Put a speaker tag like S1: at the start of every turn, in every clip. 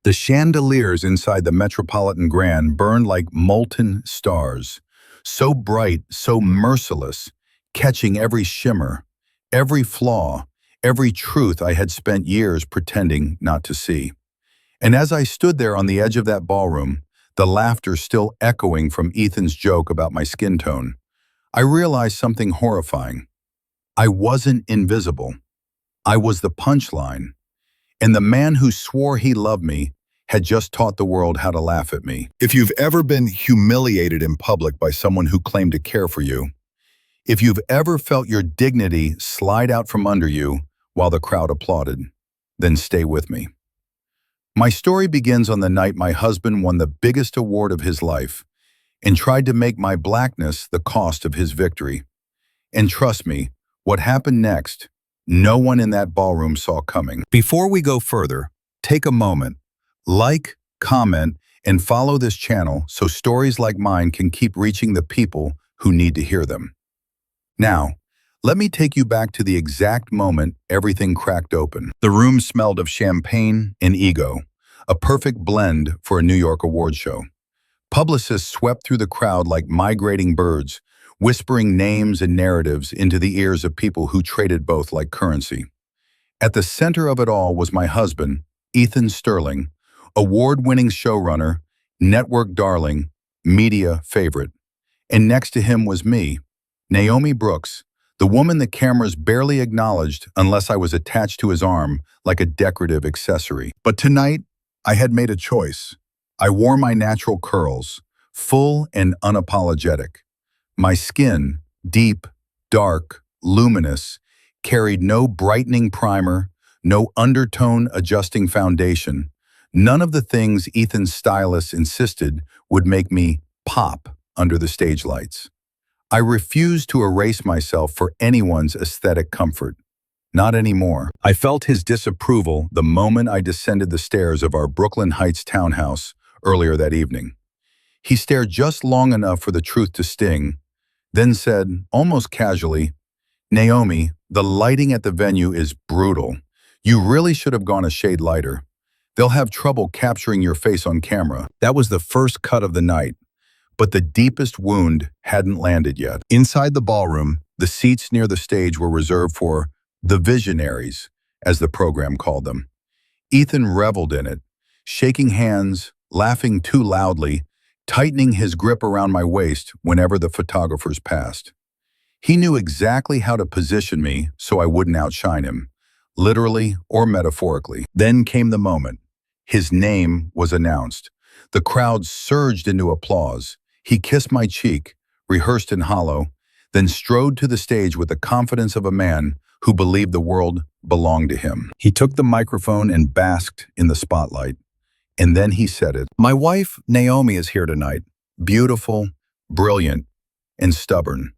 S1: The chandeliers inside the Metropolitan Grand burned like molten stars, so bright, so merciless, catching every shimmer, every flaw, every truth I had spent years pretending not to see. And as I stood there on the edge of that ballroom, the laughter still echoing from Ethan's joke about my skin tone, I realized something horrifying. I wasn't invisible. I was the punchline. And the man who swore he loved me had just taught the world how to laugh at me. If you've ever been humiliated in public by someone who claimed to care for you, if you've ever felt your dignity slide out from under you while the crowd applauded, then stay with me. My story begins on the night my husband won the biggest award of his life and tried to make my blackness the cost of his victory. And trust me, what happened next, no one in that ballroom saw coming. Before we go further, take a moment, like, comment, and follow this channel so stories like mine can keep reaching the people who need to hear them. Now, let me take you back to the exact moment everything cracked open. The room smelled of champagne and ego, a perfect blend for a New York award show. Publicists swept through the crowd like migrating birds, whispering names and narratives into the ears of people who traded both like currency. At the center of it all was my husband, Ethan Sterling, award-winning showrunner, network darling, media favorite. And next to him was me, Naomi Brooks, the woman the cameras barely acknowledged unless I was attached to his arm like a decorative accessory. But tonight, I had made a choice. I wore my natural curls, full and unapologetic. My skin, deep, dark, luminous, carried no brightening primer, no undertone adjusting foundation, none of the things Ethan's stylists insisted would make me pop under the stage lights. I refused to erase myself for anyone's aesthetic comfort. Not anymore. I felt his disapproval the moment I descended the stairs of our Brooklyn Heights townhouse earlier that evening. He stared just long enough for the truth to sting, then said, almost casually, "Naomi, the lighting at the venue is brutal. You really should have gone a shade lighter. They'll have trouble capturing your face on camera." That was the first cut of the night, but the deepest wound hadn't landed yet. Inside the ballroom, the seats near the stage were reserved for the visionaries, as the program called them. Ethan reveled in it, shaking hands, laughing too loudly, tightening his grip around my waist whenever the photographers passed. He knew exactly how to position me so I wouldn't outshine him, literally or metaphorically. Then came the moment. His name was announced. The crowd surged into applause. He kissed my cheek, rehearsed in hollow, then strode to the stage with the confidence of a man who believed the world belonged to him. He took the microphone and basked in the spotlight. And then he said it. "My wife, Naomi, is here tonight. Beautiful, brilliant, and stubborn.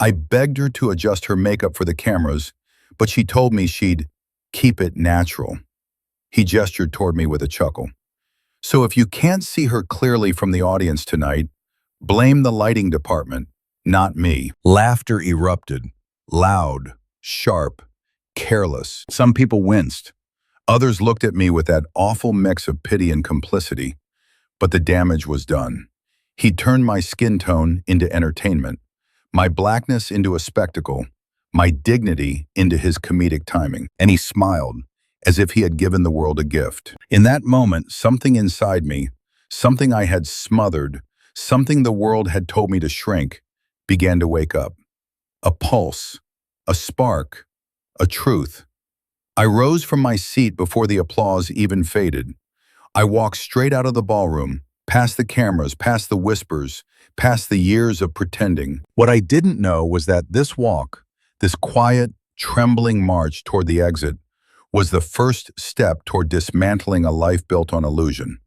S1: I begged her to adjust her makeup for the cameras, but she told me she'd keep it natural." He gestured toward me with a chuckle. "So if you can't see her clearly from the audience tonight, blame the lighting department, not me." Laughter erupted, loud, sharp, careless. Some people winced. Others looked at me with that awful mix of pity and complicity. But the damage was done. He turned my skin tone into entertainment, my blackness into a spectacle, my dignity into his comedic timing. And he smiled, as if he had given the world a gift. In that moment, something inside me, something I had smothered, something the world had told me to shrink, began to wake up. A pulse, a spark, a truth. I rose from my seat before the applause even faded. I walked straight out of the ballroom, past the cameras, past the whispers, past the years of pretending. What I didn't know was that this walk, this quiet, trembling march toward the exit, was the first step toward dismantling a life built on illusion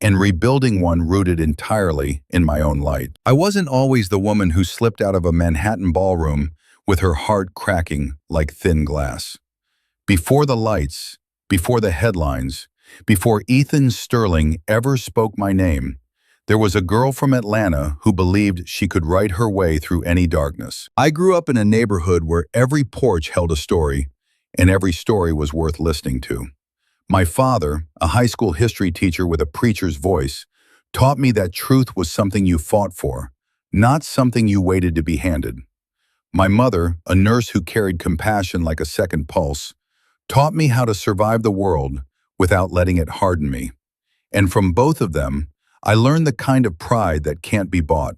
S1: and rebuilding one rooted entirely in my own light. I wasn't always the woman who slipped out of a Manhattan ballroom with her heart cracking like thin glass. Before the lights, before the headlines, before Ethan Sterling ever spoke my name, there was a girl from Atlanta who believed she could write her way through any darkness. I grew up in a neighborhood where every porch held a story, and every story was worth listening to. My father, a high school history teacher with a preacher's voice, taught me that truth was something you fought for, not something you waited to be handed. My mother, a nurse who carried compassion like a second pulse, taught me how to survive the world without letting it harden me. And from both of them, I learned the kind of pride that can't be bought,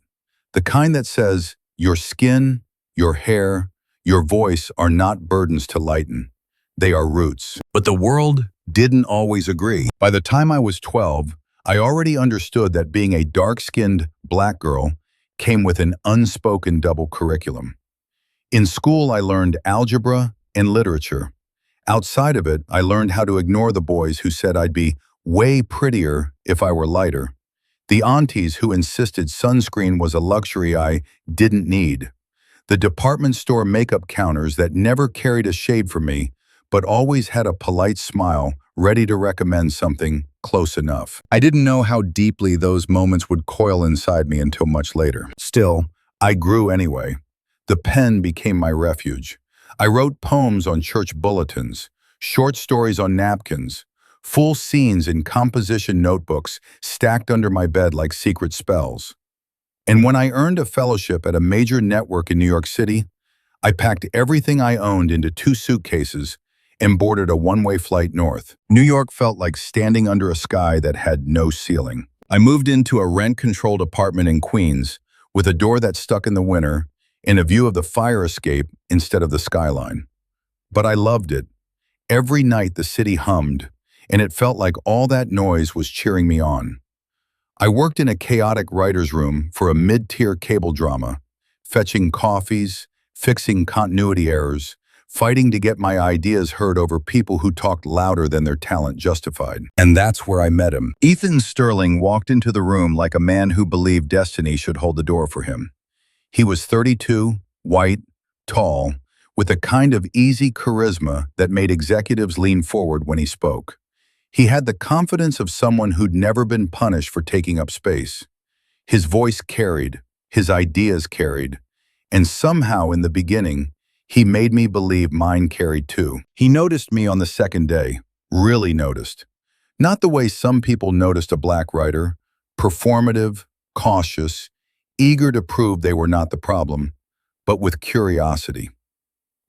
S1: the kind that says, your skin, your hair, your voice are not burdens to lighten. They are roots. But the world didn't always agree. By the time I was 12, I already understood that being a dark-skinned black girl came with an unspoken double curriculum. In school, I learned algebra and literature. Outside of it, I learned how to ignore the boys who said I'd be way prettier if I were lighter, the aunties who insisted sunscreen was a luxury I didn't need, the department store makeup counters that never carried a shade for me, but always had a polite smile ready to recommend something close enough. I didn't know how deeply those moments would coil inside me until much later. Still, I grew anyway. The pen became my refuge. I wrote poems on church bulletins, short stories on napkins, full scenes in composition notebooks stacked under my bed like secret spells. And when I earned a fellowship at a major network in New York City, I packed everything I owned into 2 suitcases and boarded a one-way flight north. New York felt like standing under a sky that had no ceiling. I moved into a rent-controlled apartment in Queens with a door that stuck in the winter and a view of the fire escape instead of the skyline. But I loved it. Every night the city hummed, and it felt like all that noise was cheering me on. I worked in a chaotic writer's room for a mid-tier cable drama, fetching coffees, fixing continuity errors, fighting to get my ideas heard over people who talked louder than their talent justified. And that's where I met him. Ethan Sterling walked into the room like a man who believed destiny should hold the door for him. He was 32, white, tall, with a kind of easy charisma that made executives lean forward when he spoke. He had the confidence of someone who'd never been punished for taking up space. His voice carried, his ideas carried, and somehow in the beginning, he made me believe mine carried too. He noticed me on the second day, really noticed. Not the way some people noticed a black writer, performative, cautious, eager to prove they were not the problem, but with curiosity.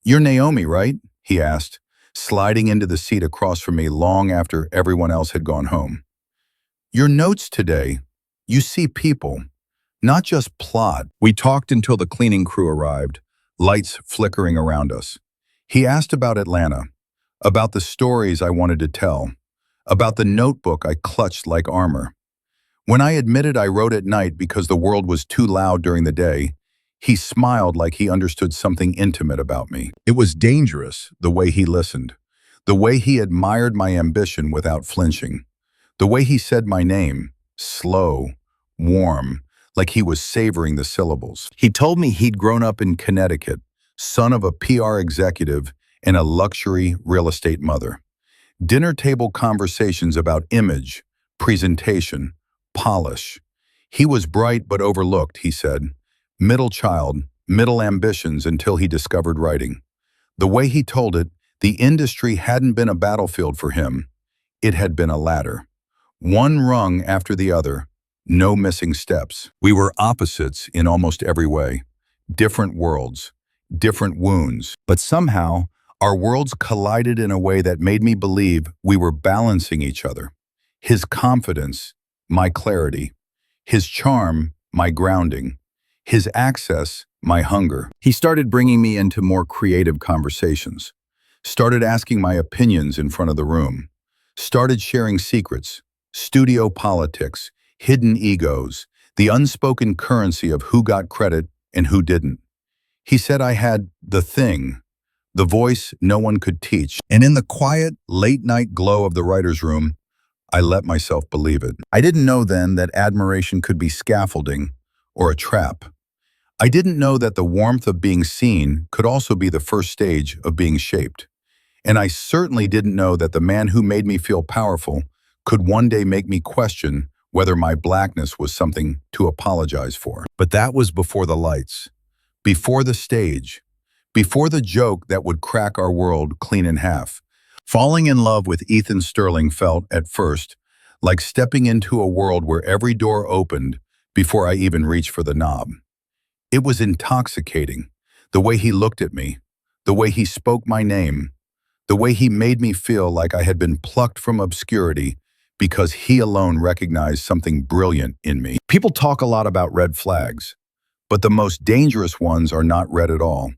S1: "You're Naomi, right?" he asked, sliding into the seat across from me long after everyone else had gone home. "Your notes today, you see people, not just plot." We talked until the cleaning crew arrived, lights flickering around us. He asked about Atlanta, about the stories I wanted to tell, about the notebook I clutched like armor. When I admitted I wrote at night because the world was too loud during the day, he smiled like he understood something intimate about me. It was dangerous, the way he listened, the way he admired my ambition without flinching, the way he said my name, slow, warm, like he was savoring the syllables. He told me he'd grown up in Connecticut, son of a PR executive and a luxury real estate mother. Dinner table conversations about image, presentation, polish. He was bright but overlooked, he said. Middle child, middle ambitions until he discovered writing. The way he told it, the industry hadn't been a battlefield for him. It had been a ladder. One rung after the other, no missing steps. We were opposites in almost every way. Different worlds, different wounds. But somehow, our worlds collided in a way that made me believe we were balancing each other. His confidence, my clarity. His charm, my grounding. His access, my hunger. He started bringing me into more creative conversations. Started asking my opinions in front of the room. Started sharing secrets, studio politics, hidden egos, the unspoken currency of who got credit and who didn't. He said I had the thing, the voice no one could teach. And in the quiet, late-night glow of the writer's room, I let myself believe it. I didn't know then that admiration could be scaffolding or a trap. I didn't know that the warmth of being seen could also be the first stage of being shaped. And I certainly didn't know that the man who made me feel powerful could one day make me question whether my blackness was something to apologize for. But that was before the lights, before the stage, before the joke that would crack our world clean in half. Falling in love with Ethan Sterling felt, at first, like stepping into a world where every door opened before I even reached for the knob. It was intoxicating, the way he looked at me, the way he spoke my name, the way he made me feel like I had been plucked from obscurity because he alone recognized something brilliant in me. People talk a lot about red flags, but the most dangerous ones are not red at all.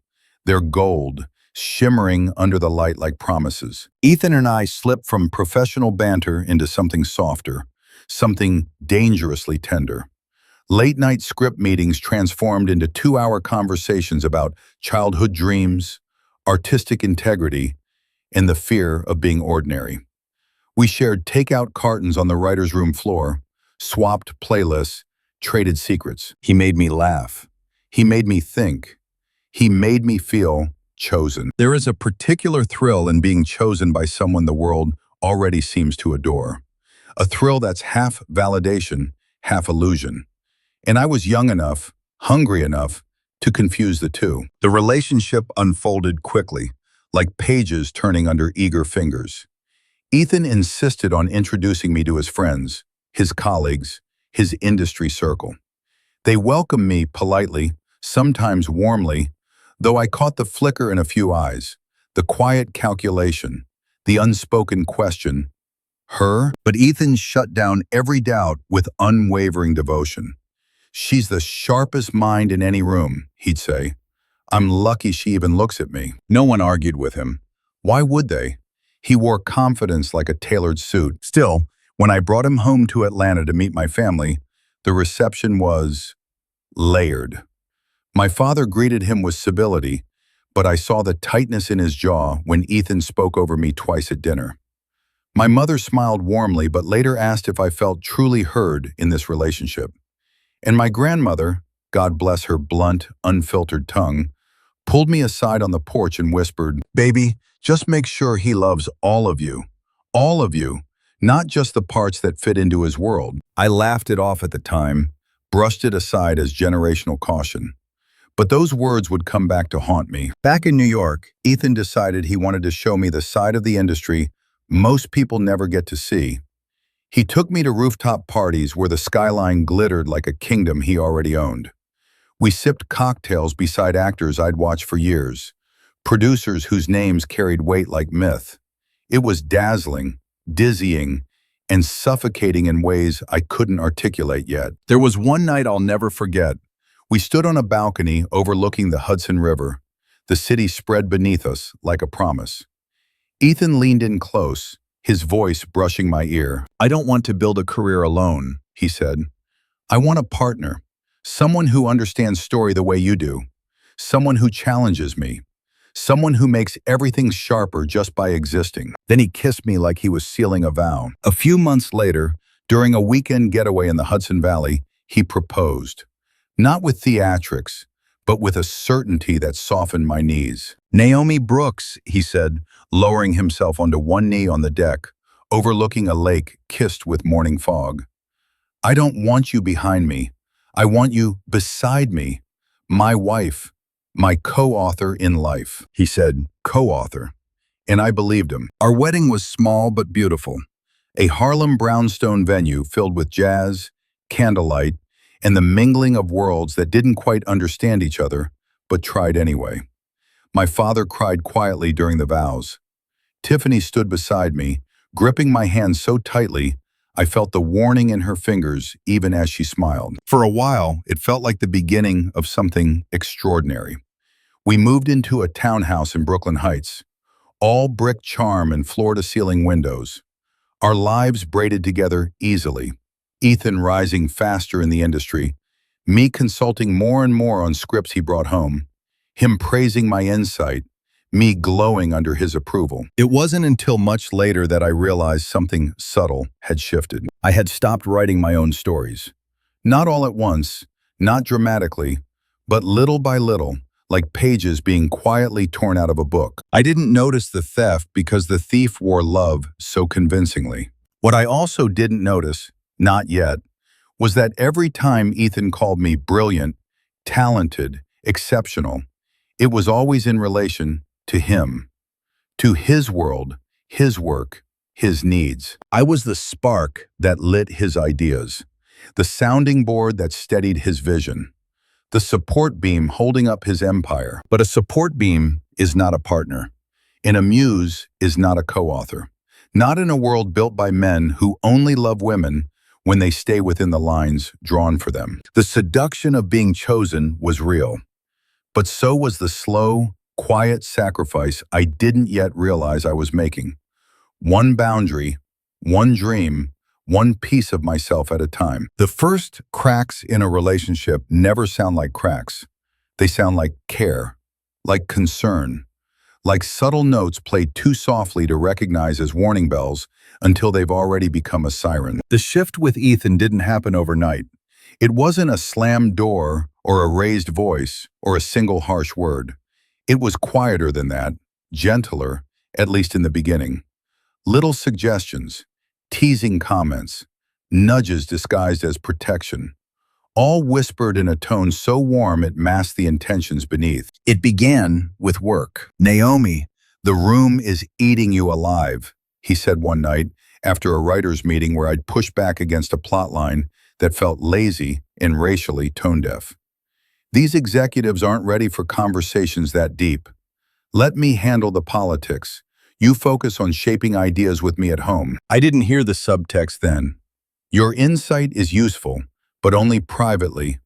S1: They're gold, shimmering under the light like promises. Ethan and I slipped from professional banter into something softer, something dangerously tender. Late-night script meetings transformed into 2-hour conversations about childhood dreams, artistic integrity, and the fear of being ordinary. We shared takeout cartons on the writer's room floor, swapped playlists, traded secrets. He made me laugh. He made me think. He made me feel chosen. There is a particular thrill in being chosen by someone the world already seems to adore. A thrill that's half validation, half illusion. And I was young enough, hungry enough, to confuse the two. The relationship unfolded quickly, like pages turning under eager fingers. Ethan insisted on introducing me to his friends, his colleagues, his industry circle. They welcomed me politely, sometimes warmly, though I caught the flicker in a few eyes, the quiet calculation, the unspoken question, her? But Ethan shut down every doubt with unwavering devotion. "She's the sharpest mind in any room," he'd say. "I'm lucky she even looks at me." No one argued with him. Why would they? He wore confidence like a tailored suit. Still, when I brought him home to Atlanta to meet my family, the reception was layered. My father greeted him with civility, but I saw the tightness in his jaw when Ethan spoke over me twice at dinner. My mother smiled warmly, but later asked if I felt truly heard in this relationship. And my grandmother, God bless her blunt, unfiltered tongue, pulled me aside on the porch and whispered, "Baby, just make sure he loves all of you, not just the parts that fit into his world." I laughed it off at the time, brushed it aside as generational caution. But those words would come back to haunt me. Back in New York, Ethan decided he wanted to show me the side of the industry most people never get to see. He took me to rooftop parties where the skyline glittered like a kingdom he already owned. We sipped cocktails beside actors I'd watched for years, producers whose names carried weight like myth. It was dazzling, dizzying, and suffocating in ways I couldn't articulate yet. There was one night I'll never forget. We stood on a balcony overlooking the Hudson River, the city spread beneath us like a promise. Ethan leaned in close, his voice brushing my ear. "I don't want to build a career alone," he said. "I want a partner, someone who understands story the way you do, someone who challenges me, someone who makes everything sharper just by existing." Then he kissed me like he was sealing a vow. A few months later, during a weekend getaway in the Hudson Valley, he proposed. Not with theatrics, but with a certainty that softened my knees. "Naomi Brooks," he said, lowering himself onto one knee on the deck, overlooking a lake kissed with morning fog. "I don't want you behind me. I want you beside me. My wife, my co-author in life." He said, co-author, and I believed him. Our wedding was small but beautiful. A Harlem brownstone venue filled with jazz, candlelight, and the mingling of worlds that didn't quite understand each other, but tried anyway. My father cried quietly during the vows. Tiffany stood beside me, gripping my hand so tightly, I felt the warning in her fingers even as she smiled. For a while, it felt like the beginning of something extraordinary. We moved into a townhouse in Brooklyn Heights, all brick charm and floor-to-ceiling windows. Our lives braided together easily. Ethan rising faster in the industry, me consulting more and more on scripts he brought home, him praising my insight, me glowing under his approval. It wasn't until much later that I realized something subtle had shifted. I had stopped writing my own stories. Not all at once, not dramatically, but little by little, like pages being quietly torn out of a book. I didn't notice the theft because the thief wore love so convincingly. What I also didn't notice, not yet, was that every time Ethan called me brilliant, talented, exceptional, it was always in relation to him, to his world, his work, his needs. I was the spark that lit his ideas, the sounding board that steadied his vision, the support beam holding up his empire. But a support beam is not a partner, and a muse is not a co-author. Not in a world built by men who only love women when they stay within the lines drawn for them. The seduction of being chosen was real, but so was the slow, quiet sacrifice I didn't yet realize I was making. One boundary, one dream, one piece of myself at a time. The first cracks in a relationship never sound like cracks. They sound like care, like concern, like subtle notes played too softly to recognize as warning bells until they've already become a siren. The shift with Ethan didn't happen overnight. It wasn't a slammed door or a raised voice or a single harsh word. It was quieter than that, gentler, at least in the beginning. Little suggestions, teasing comments, nudges disguised as protection, all whispered in a tone so warm it masked the intentions beneath. It began with work. "Naomi, the room is eating you alive," he said one night after a writer's meeting where I'd pushed back against a plotline that felt lazy and racially tone-deaf. "These executives aren't ready for conversations that deep. Let me handle the politics. You focus on shaping ideas with me at home." I didn't hear the subtext then. "Your insight is useful, but only privately,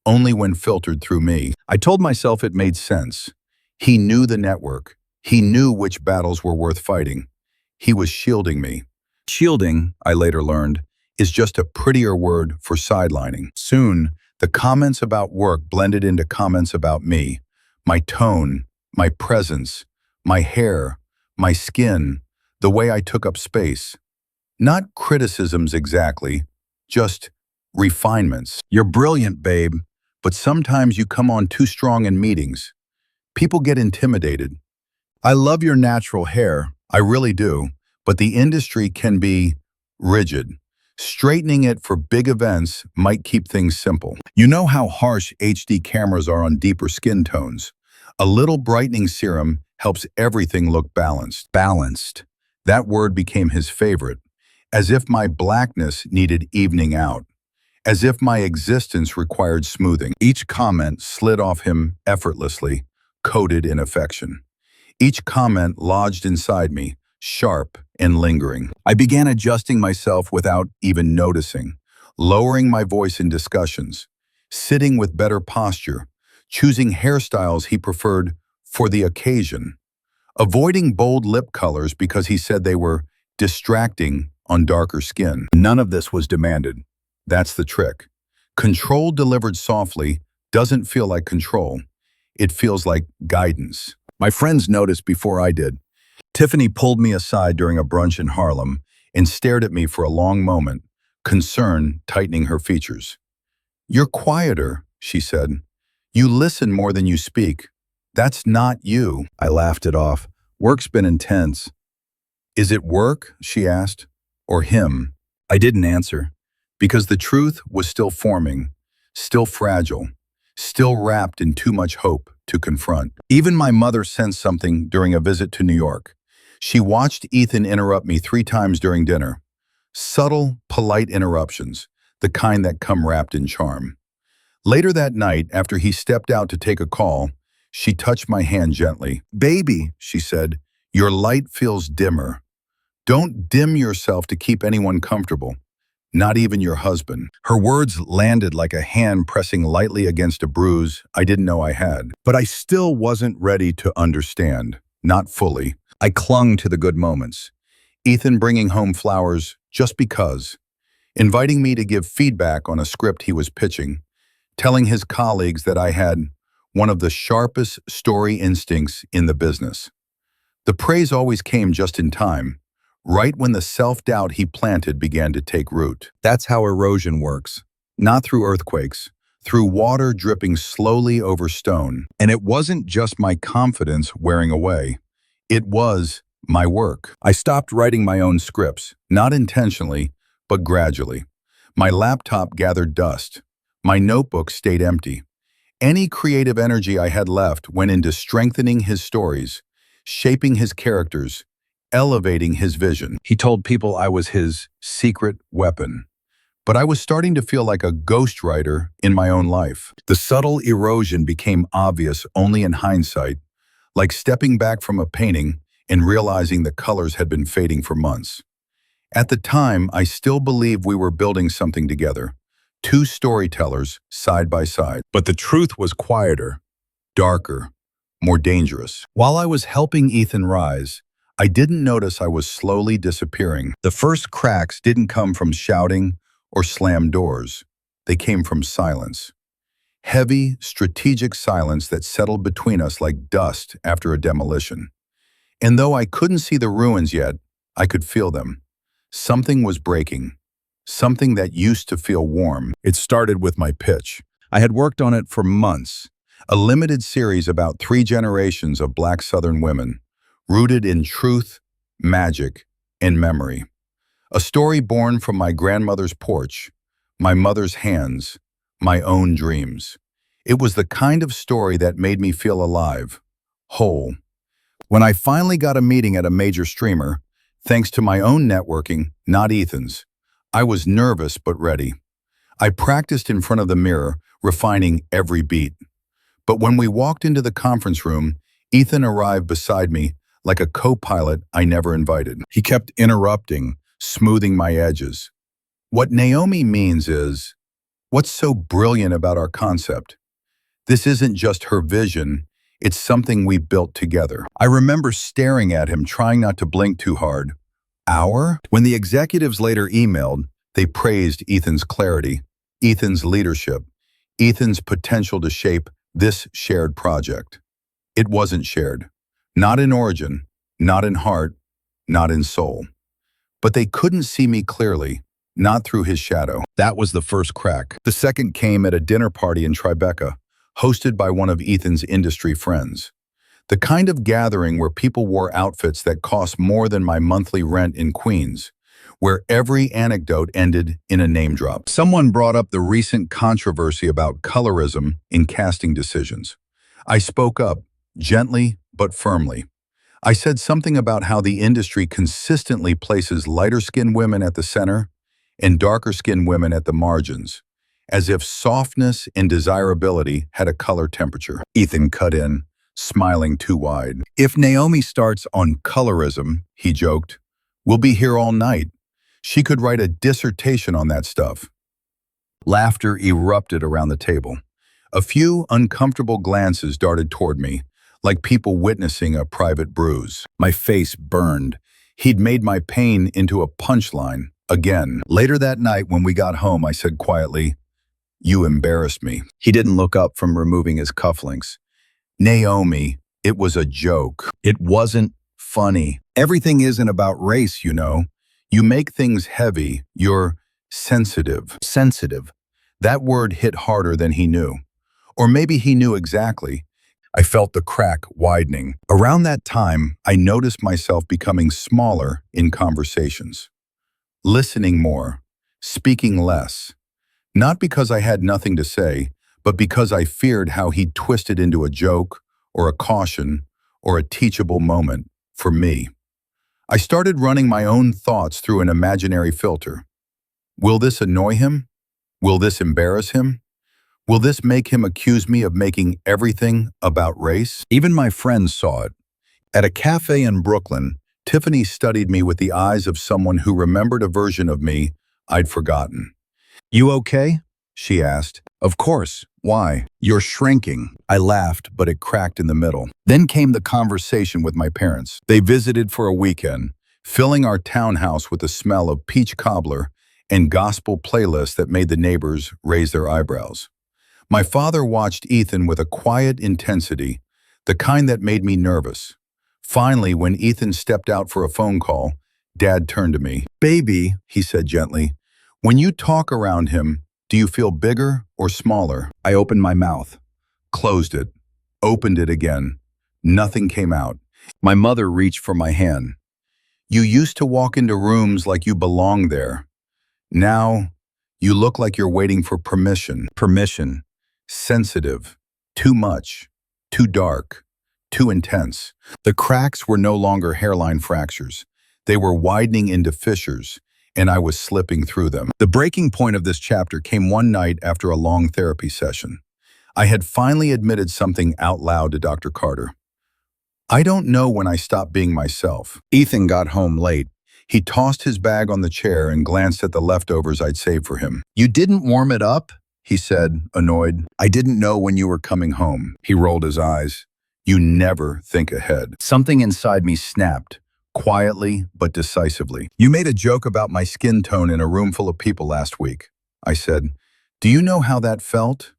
S1: only when filtered through me." I told myself it made sense. He knew the network. He knew which battles were worth fighting. He was shielding me. Shielding, I later learned, is just a prettier word for sidelining. Soon, the comments about work blended into comments about me, my tone, my presence, my hair, my skin, the way I took up space. Not criticisms exactly, just refinements. "You're brilliant, babe, but sometimes you come on too strong in meetings. People get intimidated. I love your natural hair, I really do, but the industry can be rigid. Straightening it for big events might keep things simple. You know how harsh HD cameras are on deeper skin tones. A little brightening serum helps everything look balanced." Balanced. That word became his favorite, as if my blackness needed evening out, as if my existence required smoothing. Each comment slid off him effortlessly, coated in affection. Each comment lodged inside me, sharp and lingering. I began adjusting myself without even noticing, lowering my voice in discussions, sitting with better posture, choosing hairstyles he preferred for the occasion, avoiding bold lip colors because he said they were distracting on darker skin. None of this was demanded. That's the trick. Control delivered softly doesn't feel like control. It feels like guidance. My friends noticed before I did. Tiffany pulled me aside during a brunch in Harlem and stared at me for a long moment, concern tightening her features. "You're quieter," she said. "You listen more than you speak. That's not you." I laughed it off. "Work's been intense." "Is it work?" she asked. "Or him?" I didn't answer, because the truth was still forming, still fragile, still wrapped in too much hope to confront. Even my mother sensed something during a visit to New York. She watched Ethan interrupt me 3 times during dinner. Subtle, polite interruptions, the kind that come wrapped in charm. Later that night, after he stepped out to take a call, she touched my hand gently. "Baby," she said, "your light feels dimmer. Don't dim yourself to keep anyone comfortable, not even your husband." Her words landed like a hand pressing lightly against a bruise I didn't know I had. But I still wasn't ready to understand, not fully. I clung to the good moments. Ethan bringing home flowers just because, inviting me to give feedback on a script he was pitching, telling his colleagues that I had one of the sharpest story instincts in the business. The praise always came just in time, right when the self-doubt he planted began to take root. That's how erosion works. Not through earthquakes, through water dripping slowly over stone. And it wasn't just my confidence wearing away. It was my work. I stopped writing my own scripts, not intentionally, but gradually. My laptop gathered dust. My notebook stayed empty. Any creative energy I had left went into strengthening his stories, shaping his characters, elevating his vision. He told people I was his secret weapon. But I was starting to feel like a ghostwriter in my own life. The subtle erosion became obvious only in hindsight, like stepping back from a painting and realizing the colors had been fading for months. At the time, I still believed we were building something together, two storytellers side by side. But the truth was quieter, darker, more dangerous. While I was helping Ethan rise, I didn't notice I was slowly disappearing. The first cracks didn't come from shouting or slammed doors. They came from silence. Heavy, strategic silence that settled between us like dust after a demolition. And though I couldn't see the ruins yet, I could feel them. Something was breaking. Something that used to feel warm. It started with my pitch. I had worked on it for months. A limited series about 3 generations of Black Southern women, rooted in truth, magic, and memory. A story born from my grandmother's porch, my mother's hands, my own dreams. It was the kind of story that made me feel alive, whole. When I finally got a meeting at a major streamer, thanks to my own networking, not Ethan's, I was nervous but ready. I practiced in front of the mirror, refining every beat. But when we walked into the conference room, Ethan arrived beside me like a co-pilot I never invited. He kept interrupting, smoothing my edges. What Naomi means is, what's so brilliant about our concept? This isn't just her vision, it's something we built together. I remember staring at him, trying not to blink too hard. When the executives later emailed, they praised Ethan's clarity, Ethan's leadership, Ethan's potential to shape this shared project. It wasn't shared. Not in origin, not in heart, not in soul. But they couldn't see me clearly, not through his shadow. That was the first crack. The second came at a dinner party in Tribeca, hosted by one of Ethan's industry friends. The kind of gathering where people wore outfits that cost more than my monthly rent in Queens, where every anecdote ended in a name drop. Someone brought up the recent controversy about colorism in casting decisions. I spoke up, gently but firmly. I said something about how the industry consistently places lighter-skinned women at the center and darker-skinned women at the margins, as if softness and desirability had a color temperature. Ethan cut in, smiling too wide. If Naomi starts on colorism, he joked, we'll be here all night. She could write a dissertation on that stuff. Laughter erupted around the table. A few uncomfortable glances darted toward me, like people witnessing a private bruise. My face burned. He'd made my pain into a punchline, again. Later that night, when we got home, I said quietly, "You embarrassed me." He didn't look up from removing his cufflinks. "Naomi, it was a joke. It wasn't funny. Everything isn't about race, you know. You make things heavy. You're sensitive." Sensitive. That word hit harder than he knew. Or maybe he knew exactly. I felt the crack widening. Around that time, I noticed myself becoming smaller in conversations. Listening more, speaking less. Not because I had nothing to say, but because I feared how he'd twist it into a joke, or a caution, or a teachable moment for me. I started running my own thoughts through an imaginary filter. Will this annoy him? Will this embarrass him? Will this make him accuse me of making everything about race? Even my friends saw it. At a cafe in Brooklyn, Tiffany studied me with the eyes of someone who remembered a version of me I'd forgotten. "You okay?" she asked. "Of course. Why?" "You're shrinking." I laughed, but it cracked in the middle. Then came the conversation with my parents. They visited for a weekend, filling our townhouse with the smell of peach cobbler and gospel playlists that made the neighbors raise their eyebrows. My father watched Ethan with a quiet intensity, the kind that made me nervous. Finally, when Ethan stepped out for a phone call, Dad turned to me. "Baby," he said gently, "when you talk around him, do you feel bigger or smaller?" I opened my mouth, closed it, opened it again. Nothing came out. My mother reached for my hand. "You used to walk into rooms like you belonged there. Now, you look like you're waiting for permission." Permission. Sensitive. Too much. Too dark. too intense. The cracks were no longer hairline fractures. They were widening into fissures, and I was slipping through them. The breaking point of this chapter came one night after a long therapy session. I had finally admitted something out loud to Dr. Carter. I don't know when I stopped being myself. Ethan got home late. He tossed his bag on the chair and glanced at the leftovers I'd saved for him. "You didn't warm it up?" he said, annoyed. "I didn't know when you were coming home." He rolled his eyes. "You never think ahead." Something inside me snapped, quietly but decisively. "You made a joke about my skin tone in a room full of people last week," I said. "Do you know how that felt?"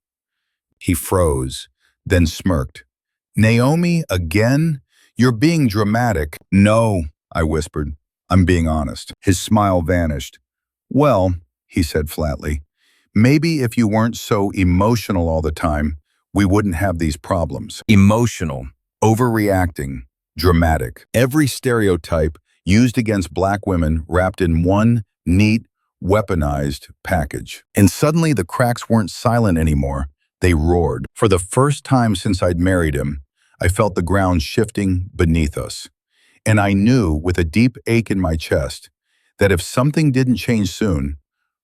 S1: He froze, then smirked. "Naomi, again? You're being dramatic." "No," I whispered. "I'm being honest." His smile vanished. "Well," he said flatly, "maybe if you weren't so emotional all the time, we wouldn't have these problems." Emotional, overreacting, dramatic. Every stereotype used against black women wrapped in one neat, weaponized package. And suddenly the cracks weren't silent anymore. They roared. For the first time since I'd married him, I felt the ground shifting beneath us. And I knew, with a deep ache in my chest, that if something didn't change soon,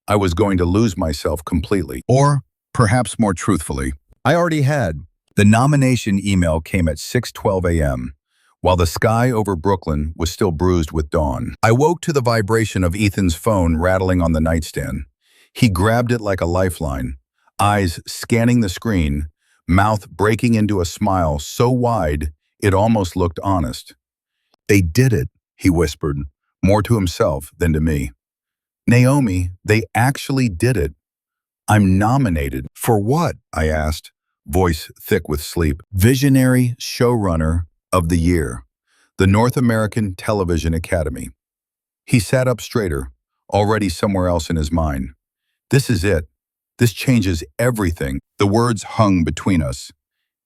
S1: I was going to lose myself completely. Or, perhaps more truthfully, I already had. The nomination email came at 6:12 a.m., while the sky over Brooklyn was still bruised with dawn. I woke to the vibration of Ethan's phone rattling on the nightstand. He grabbed it like a lifeline, eyes scanning the screen, mouth breaking into a smile so wide it almost looked honest. "They did it," he whispered, more to himself than to me. "Naomi, they actually did it. I'm nominated." "For what?" I asked, voice thick with sleep. "Visionary Showrunner of the Year, the North American Television Academy." He sat up straighter, already somewhere else in his mind. "This is it. This changes everything." The words hung between us.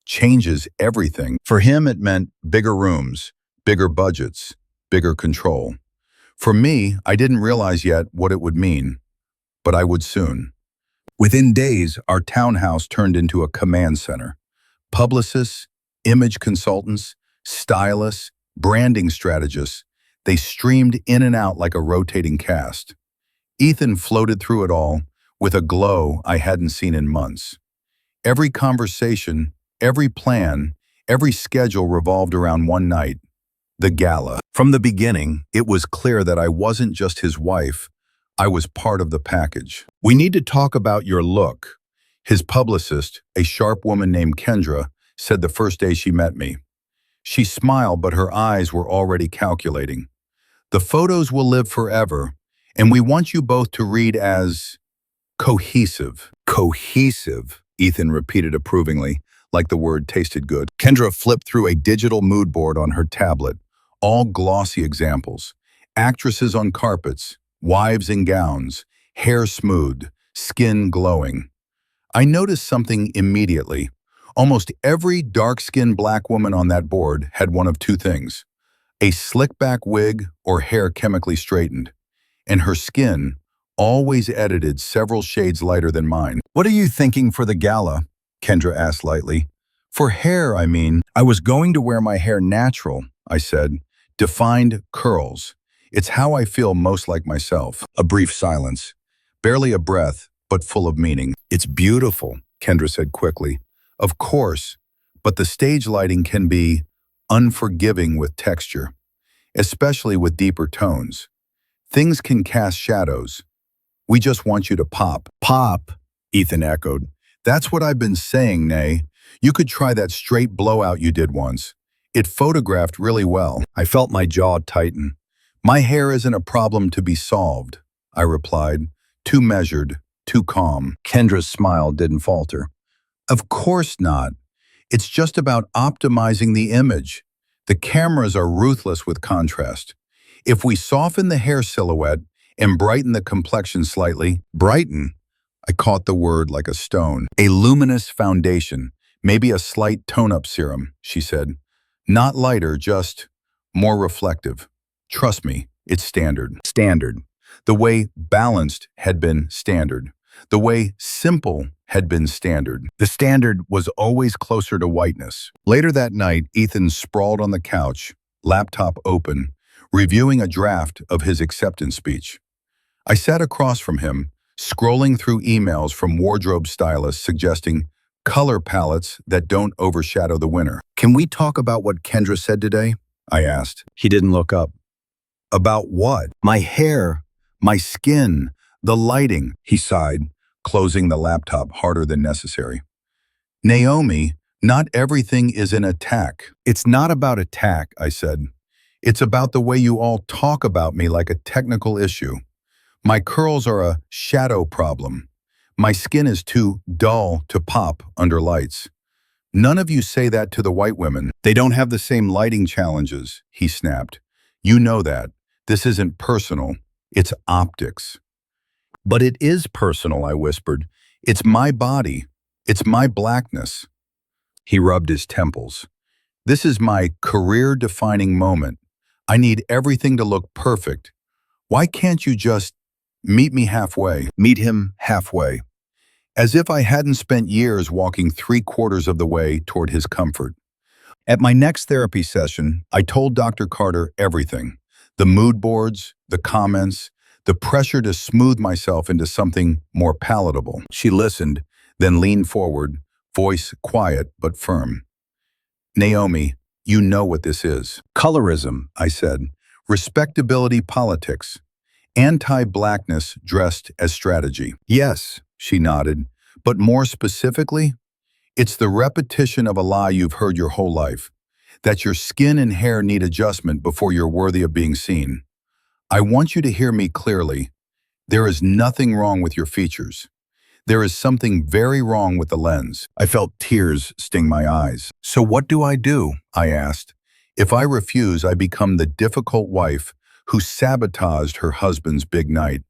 S1: Changes everything. For him, it meant bigger rooms, bigger budgets, bigger control. For me, I didn't realize yet what it would mean, but I would soon. Within days, our townhouse turned into a command center. Publicists, image consultants, stylists, branding strategists, they streamed in and out like a rotating cast. Ethan floated through it all with a glow I hadn't seen in months. Every conversation, every plan, every schedule revolved around one night, the gala. From the beginning, it was clear that I wasn't just his wife, I was part of the package. "We need to talk about your look," his publicist, a sharp woman named Kendra, said the first day she met me. She smiled, but her eyes were already calculating. "The photos will live forever, and we want you both to read as cohesive." Cohesive, Ethan repeated approvingly, like the word tasted good. Kendra flipped through a digital mood board on her tablet, all glossy examples. Actresses on carpets, wives in gowns, hair smoothed, skin glowing. I noticed something immediately. Almost every dark-skinned black woman on that board had one of two things: a slick-back wig or hair chemically straightened, and her skin, always edited several shades lighter than mine. "What are you thinking for the gala?" Kendra asked lightly. "For hair, I mean. I was going to wear my hair natural," I said. "Defined curls. It's how I feel most like myself." A brief silence. Barely a breath, but full of meaning. "It's beautiful," Kendra said quickly. "Of course, but the stage lighting can be unforgiving with texture, especially with deeper tones. Things can cast shadows. We just want you to pop." "Pop," Ethan echoed. "That's what I've been saying, Nay. You could try that straight blowout you did once. It photographed really well." I felt my jaw tighten. "My hair isn't a problem to be solved," I replied, too measured, too calm. Kendra's smile didn't falter. "Of course not. It's just about optimizing the image. The cameras are ruthless with contrast. If we soften the hair silhouette and brighten the complexion slightly—" "Brighten?" I caught the word like a stone. "A luminous foundation, maybe a slight tone-up serum," she said. "Not lighter, just more reflective. Trust me, it's standard." Standard. The way balanced had been standard. The way simple had been standard. The standard was always closer to whiteness. Later that night, Ethan sprawled on the couch, laptop open, reviewing a draft of his acceptance speech. I sat across from him, scrolling through emails from wardrobe stylists suggesting color palettes that don't overshadow the winner. "Can we talk about what Kendra said today?" I asked. He didn't look up. "About what?" "My hair, my skin, the lighting," he sighed, closing the laptop harder than necessary. "Naomi, not everything is an attack." "It's not about attack," I said. "It's about the way you all talk about me like a technical issue. My curls are a shadow problem. My skin is too dull to pop under lights. None of you say that to the white women. They don't have the same lighting challenges," he snapped. "You know that. This isn't personal. It's optics." "But it is personal," I whispered. "It's my body. It's my blackness." He rubbed his temples. "This is my career-defining moment. I need everything to look perfect. Why can't you just meet me halfway?" Meet him halfway. As if I hadn't spent years walking 3/4 of the way toward his comfort. At my next therapy session, I told Dr. Carter everything. The mood boards, the comments, the pressure to smooth myself into something more palatable. She listened, then leaned forward, voice quiet but firm. "Naomi, you know what this is." "Colorism," I said. "Respectability politics. Anti-blackness dressed as strategy." "Yes," she nodded. "But more specifically, it's the repetition of a lie you've heard your whole life, that your skin and hair need adjustment before you're worthy of being seen. I want you to hear me clearly. There is nothing wrong with your features. There is something very wrong with the lens." I felt tears sting my eyes. "So what do?" I asked. "If I refuse, I become the difficult wife who sabotaged her husband's big night.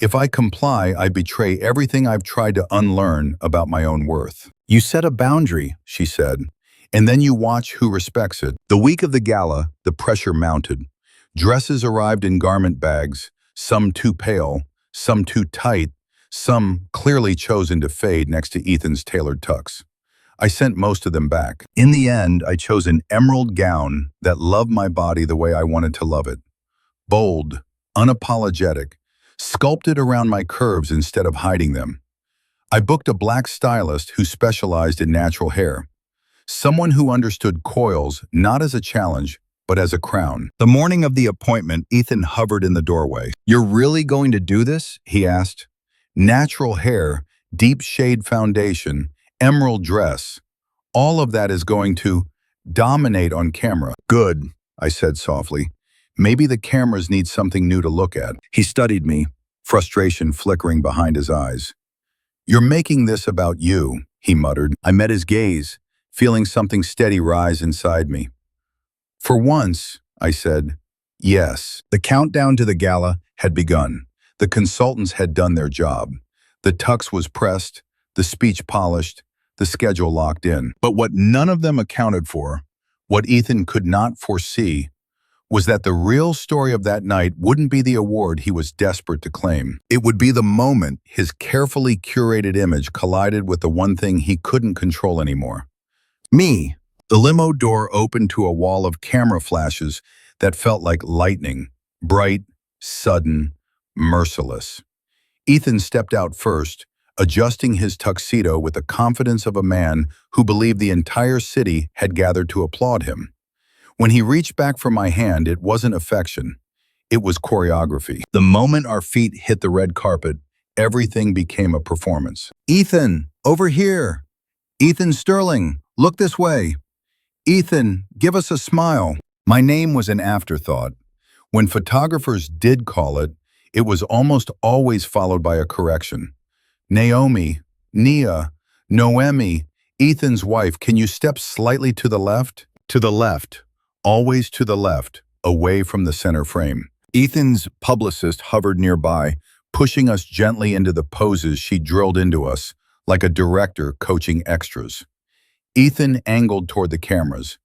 S1: If I comply, I betray everything I've tried to unlearn about my own worth." "You set a boundary," she said, "and then you watch who respects it." The week of the gala, the pressure mounted. Dresses arrived in garment bags, some too pale, some too tight, some clearly chosen to fade next to Ethan's tailored tux. I sent most of them back. In the end, I chose an emerald gown that loved my body the way I wanted to love it. Bold, unapologetic, sculpted around my curves instead of hiding them. I booked a black stylist who specialized in natural hair. Someone who understood coils not as a challenge, but as a crown. The morning of the appointment, Ethan hovered in the doorway. "You're really going to do this?" he asked. "Natural hair, deep shade foundation, emerald dress. All of that is going to dominate on camera." "Good," I said softly. "Maybe the cameras need something new to look at." He studied me, frustration flickering behind his eyes. "You're making this about you," he muttered. I met his gaze, feeling something steady rise inside me. "For once," I said, "yes." The countdown to the gala had begun. The consultants had done their job. The tux was pressed, the speech polished, the schedule locked in. But what none of them accounted for, what Ethan could not foresee, was that the real story of that night wouldn't be the award he was desperate to claim. It would be the moment his carefully curated image collided with the one thing he couldn't control anymore. Me. The limo door opened to a wall of camera flashes that felt like lightning, bright, sudden, merciless. Ethan stepped out first, adjusting his tuxedo with the confidence of a man who believed the entire city had gathered to applaud him. When he reached back for my hand, it wasn't affection. It was choreography. The moment our feet hit the red carpet, everything became a performance. "Ethan, over here! Ethan Sterling, look this way! Ethan, give us a smile!" My name was an afterthought. When photographers did call it, it was almost always followed by a correction. "Naomi, Nia, Noemi, Ethan's wife, can you step slightly to the left?" To the left. Always to the left, away from the center frame. Ethan's publicist hovered nearby, pushing us gently into the poses she drilled into us, like a director coaching extras. Ethan angled toward the cameras.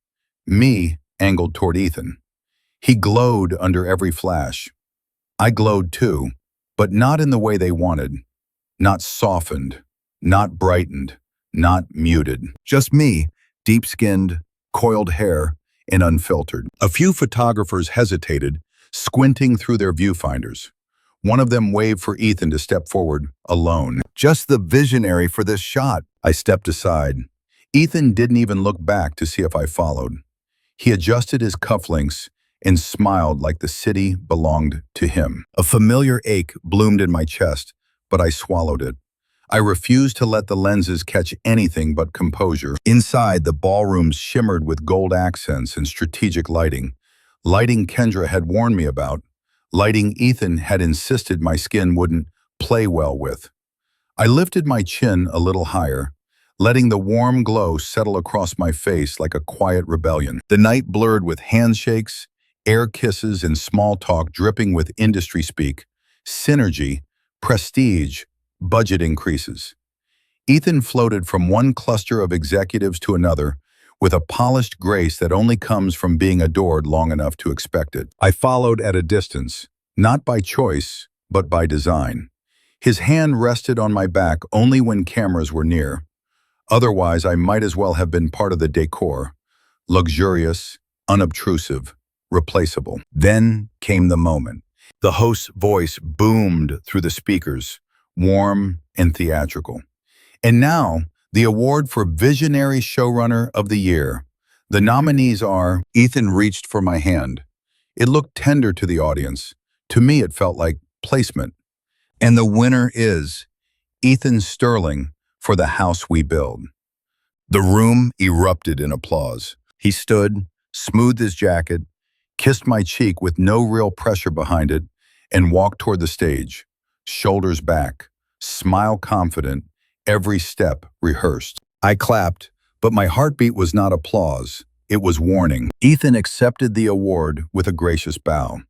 S1: Me angled toward Ethan. He glowed under every flash. I glowed too, but not in the way they wanted. Not softened, not brightened, not muted. Just me, deep-skinned, coiled hair, and unfiltered. A few photographers hesitated, squinting through their viewfinders. One of them waved for Ethan to step forward, alone. Just the visionary for this shot. I stepped aside. Ethan didn't even look back to see if I followed. He adjusted his cufflinks and smiled like the city belonged to him. A familiar ache bloomed in my chest, but I swallowed it. I refused to let the lenses catch anything but composure. Inside, the ballroom shimmered with gold accents and strategic lighting. Lighting Kendra had warned me about. Lighting Ethan had insisted my skin wouldn't play well with. I lifted my chin a little higher, letting the warm glow settle across my face like a quiet rebellion. The night blurred with handshakes, air kisses, and small talk dripping with industry speak, synergy, prestige, budget increases. Ethan floated from one cluster of executives to another with a polished grace that only comes from being adored long enough to expect it. I followed at a distance, not by choice, but by design. His hand rested on my back only when cameras were near. Otherwise, I might as well have been part of the decor, luxurious, unobtrusive, replaceable. Then came the moment. The host's voice boomed through the speakers, warm and theatrical. And now, the award for Visionary Showrunner of the Year. The nominees are... Ethan reached for my hand. It looked tender to the audience. To me, it felt like placement. And the winner is Ethan Sterling for The House We Build. The room erupted in applause. He stood, smoothed his jacket, kissed my cheek with no real pressure behind it, and walked toward the stage, shoulders back, smile confident, every step rehearsed. I clapped, but my heartbeat was not applause. It was warning. Ethan accepted the award with a gracious bow.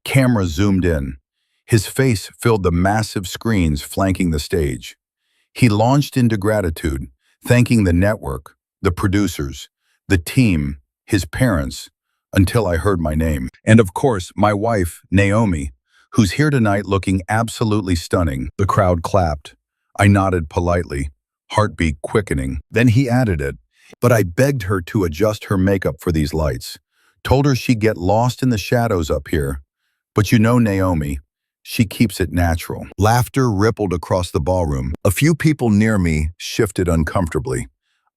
S1: Cameras zoomed in. His face filled the massive screens flanking the stage. He launched into gratitude, thanking the network, the producers, the team, his parents, until I heard my name. And of course, my wife, Naomi, who's here tonight looking absolutely stunning. The crowd clapped. I nodded politely, heartbeat quickening. Then he added it, but I begged her to adjust her makeup for these lights. Told her she'd get lost in the shadows up here. But you know Naomi, she keeps it natural. Laughter rippled across the ballroom. A few people near me shifted uncomfortably.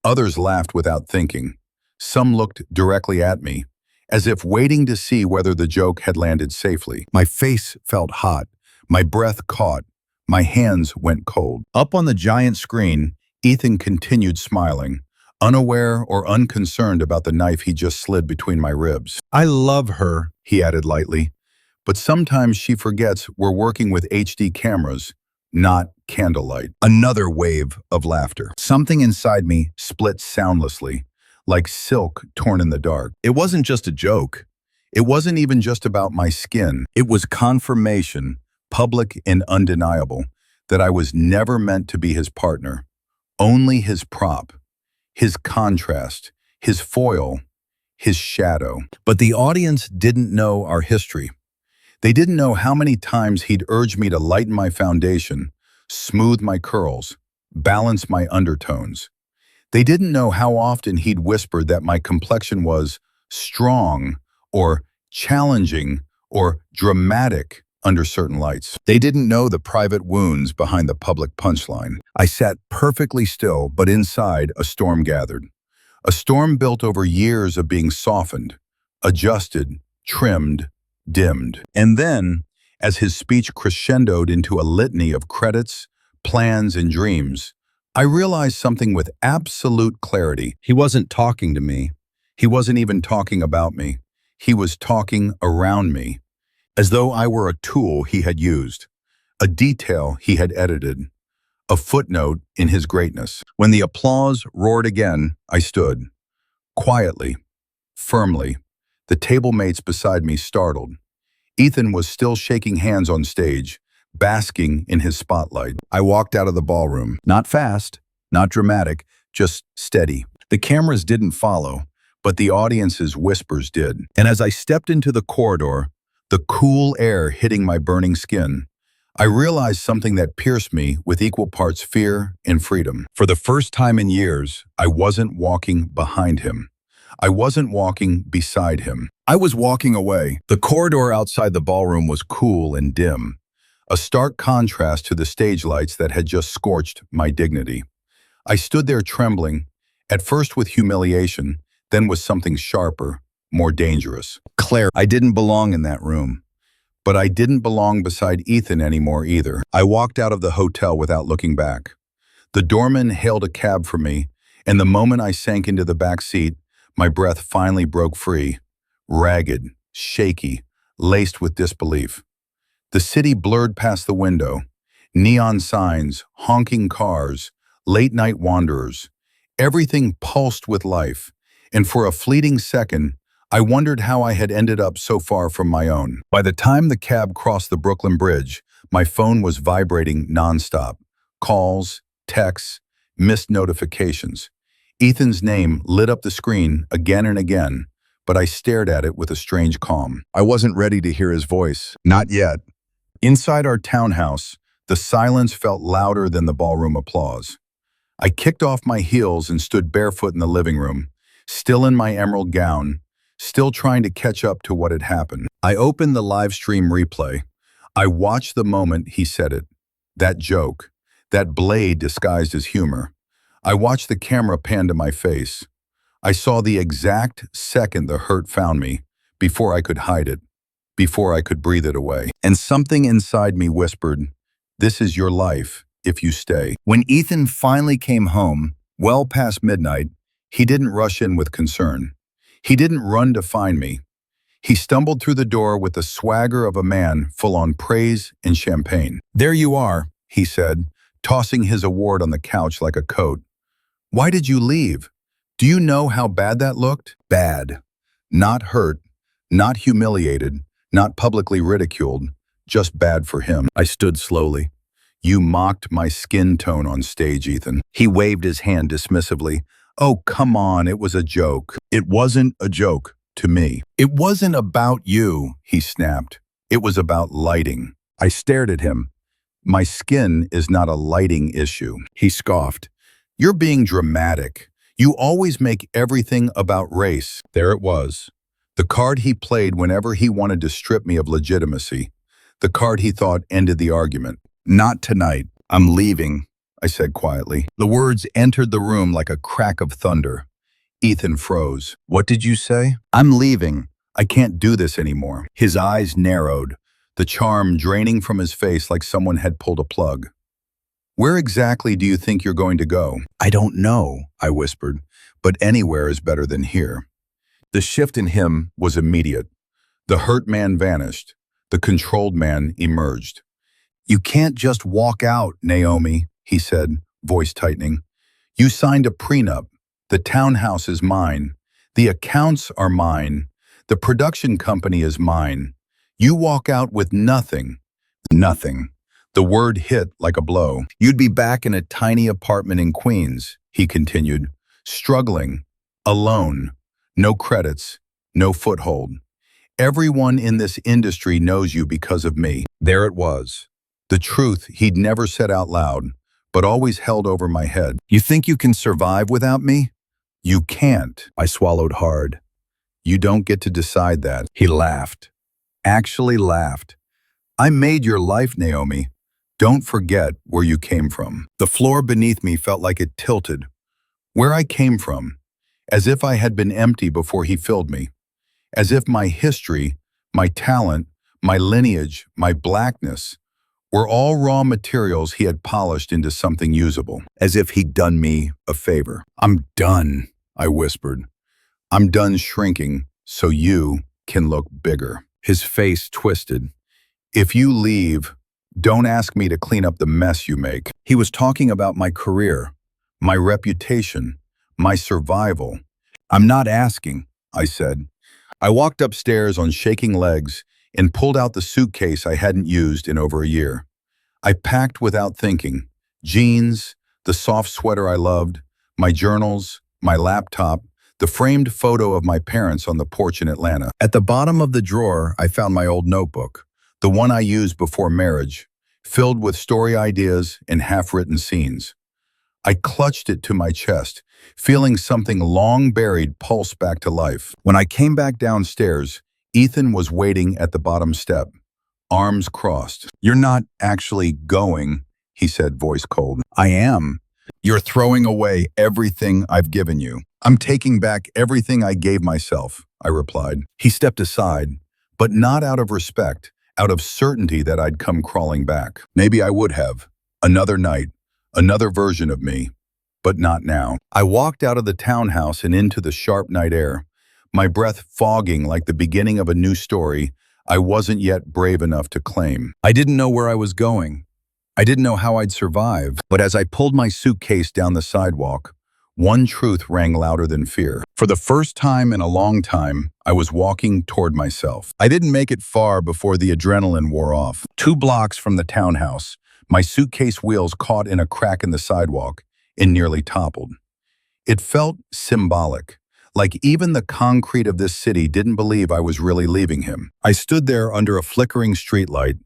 S1: Others laughed without thinking. Some looked directly at me, as if waiting to see whether the joke had landed safely. My face felt hot. My breath caught. My hands went cold. Up on the giant screen, Ethan continued smiling, unaware or unconcerned about the knife he just slid between my ribs. I love her, he added lightly, but sometimes she forgets we're working with HD cameras, not candlelight. Another wave of laughter. Something inside me split soundlessly, like silk torn in the dark. It wasn't just a joke. It wasn't even just about my skin. It was confirmation, public and undeniable, that I was never meant to be his partner, only his prop, his contrast, his foil, his shadow. But the audience didn't know our history. They didn't know how many times he'd urged me to lighten my foundation, smooth my curls, balance my undertones. They didn't know how often he'd whispered that my complexion was strong or challenging or dramatic under certain lights. They didn't know the private wounds behind the public punchline. I sat perfectly still, but inside a storm gathered. A storm built over years of being softened, adjusted, trimmed, dimmed. And then, as his speech crescendoed into a litany of credits, plans, and dreams, I realized something with absolute clarity. He wasn't talking to me. He wasn't even talking about me. He was talking around me, as though I were a tool he had used, a detail he had edited, a footnote in his greatness. When the applause roared again, I stood, quietly, firmly, the table mates beside me startled. Ethan was still shaking hands on stage, basking in his spotlight. I walked out of the ballroom, not fast, not dramatic, just steady. The cameras didn't follow, but the audience's whispers did. And as I stepped into the corridor, the cool air hitting my burning skin, I realized something that pierced me with equal parts fear and freedom. For the first time in years, I wasn't walking behind him. I wasn't walking beside him. I was walking away. The corridor outside the ballroom was cool and dim, a stark contrast to the stage lights that had just scorched my dignity. I stood there trembling, at first with humiliation, then with something sharper, more dangerous. Claire, I didn't belong in that room. But I didn't belong beside Ethan anymore either. I walked out of the hotel without looking back. The doorman hailed a cab for me, and the moment I sank into the back seat, my breath finally broke free, ragged, shaky, laced with disbelief. The city blurred past the window. Neon signs, honking cars, late-night wanderers. Everything pulsed with life, and for a fleeting second, I wondered how I had ended up so far from my own. By the time the cab crossed the Brooklyn Bridge, my phone was vibrating nonstop. Calls, texts, missed notifications. Ethan's name lit up the screen again and again, but I stared at it with a strange calm. I wasn't ready to hear his voice. Not yet. Inside our townhouse, the silence felt louder than the ballroom applause. I kicked off my heels and stood barefoot in the living room, still in my emerald gown, still trying to catch up to what had happened. I opened the live stream replay. I watched the moment he said it. That joke, that blade disguised as humor. I watched the camera pan to my face. I saw the exact second the hurt found me, before I could hide it, before I could breathe it away. And something inside me whispered, "This is your life, if you stay." When Ethan finally came home, well past midnight, he didn't rush in with concern. He didn't run to find me. He stumbled through the door with the swagger of a man full on praise and champagne. "There you are," he said, tossing his award on the couch like a coat. "Why did you leave? Do you know how bad that looked?" Bad. Not hurt, not humiliated, not publicly ridiculed, just bad for him. I stood slowly. "You mocked my skin tone on stage, Ethan." He waved his hand dismissively. "Oh, come on, it was a joke." It wasn't a joke to me. "It wasn't about you," he snapped. "It was about lighting." I stared at him. "My skin is not a lighting issue." He scoffed. "You're being dramatic. You always make everything about race." There it was. The card he played whenever he wanted to strip me of legitimacy. The card he thought ended the argument. "Not tonight. I'm leaving," I said quietly. The words entered the room like a crack of thunder. Ethan froze. "What did you say?" "I'm leaving. I can't do this anymore." His eyes narrowed, the charm draining from his face like someone had pulled a plug. "Where exactly do you think you're going to go?" "I don't know," I whispered, "but anywhere is better than here." The shift in him was immediate. The hurt man vanished. The controlled man emerged. "You can't just walk out, Naomi," he said, voice tightening. "You signed a prenup. The townhouse is mine. The accounts are mine. The production company is mine. You walk out with nothing." Nothing. The word hit like a blow. "You'd be back in a tiny apartment in Queens," he continued, "struggling, alone, no credits, no foothold. Everyone in this industry knows you because of me." There it was. The truth he'd never said out loud, but always held over my head. "You think you can survive without me?" "You can't." I swallowed hard. "You don't get to decide that." He laughed. Actually laughed. "I made your life, Naomi. Don't forget where you came from." The floor beneath me felt like it tilted. Where I came from, as if I had been empty before he filled me. As if my history, my talent, my lineage, my blackness, were all raw materials he had polished into something usable. As if he'd done me a favor. "I'm done," I whispered. "I'm done shrinking so you can look bigger." His face twisted. "If you leave, don't ask me to clean up the mess you make." He was talking about my career, my reputation, my survival. "I'm not asking," I said. I walked upstairs on shaking legs and pulled out the suitcase I hadn't used in over a year. I packed without thinking. Jeans, the soft sweater I loved, my journals, my laptop, the framed photo of my parents on the porch in Atlanta. At the bottom of the drawer, I found my old notebook, the one I used before marriage, filled with story ideas and half-written scenes. I clutched it to my chest, feeling something long buried pulse back to life. When I came back downstairs, Ethan was waiting at the bottom step, arms crossed. "You're not actually going," he said, voice cold. "I am. You're throwing away everything I've given you." "I'm taking back everything I gave myself," I replied. He stepped aside, but not out of respect, out of certainty that I'd come crawling back. Maybe I would have. Another night, another version of me, but not now. I walked out of the townhouse and into the sharp night air, my breath fogging like the beginning of a new story I wasn't yet brave enough to claim. I didn't know where I was going. I didn't know how I'd survive, but as I pulled my suitcase down the sidewalk, one truth rang louder than fear. For the first time in a long time, I was walking toward myself. I didn't make it far before the adrenaline wore off. 2 blocks from the townhouse, my suitcase wheels caught in a crack in the sidewalk and nearly toppled. It felt symbolic, like even the concrete of this city didn't believe I was really leaving him. I stood there under a flickering streetlight,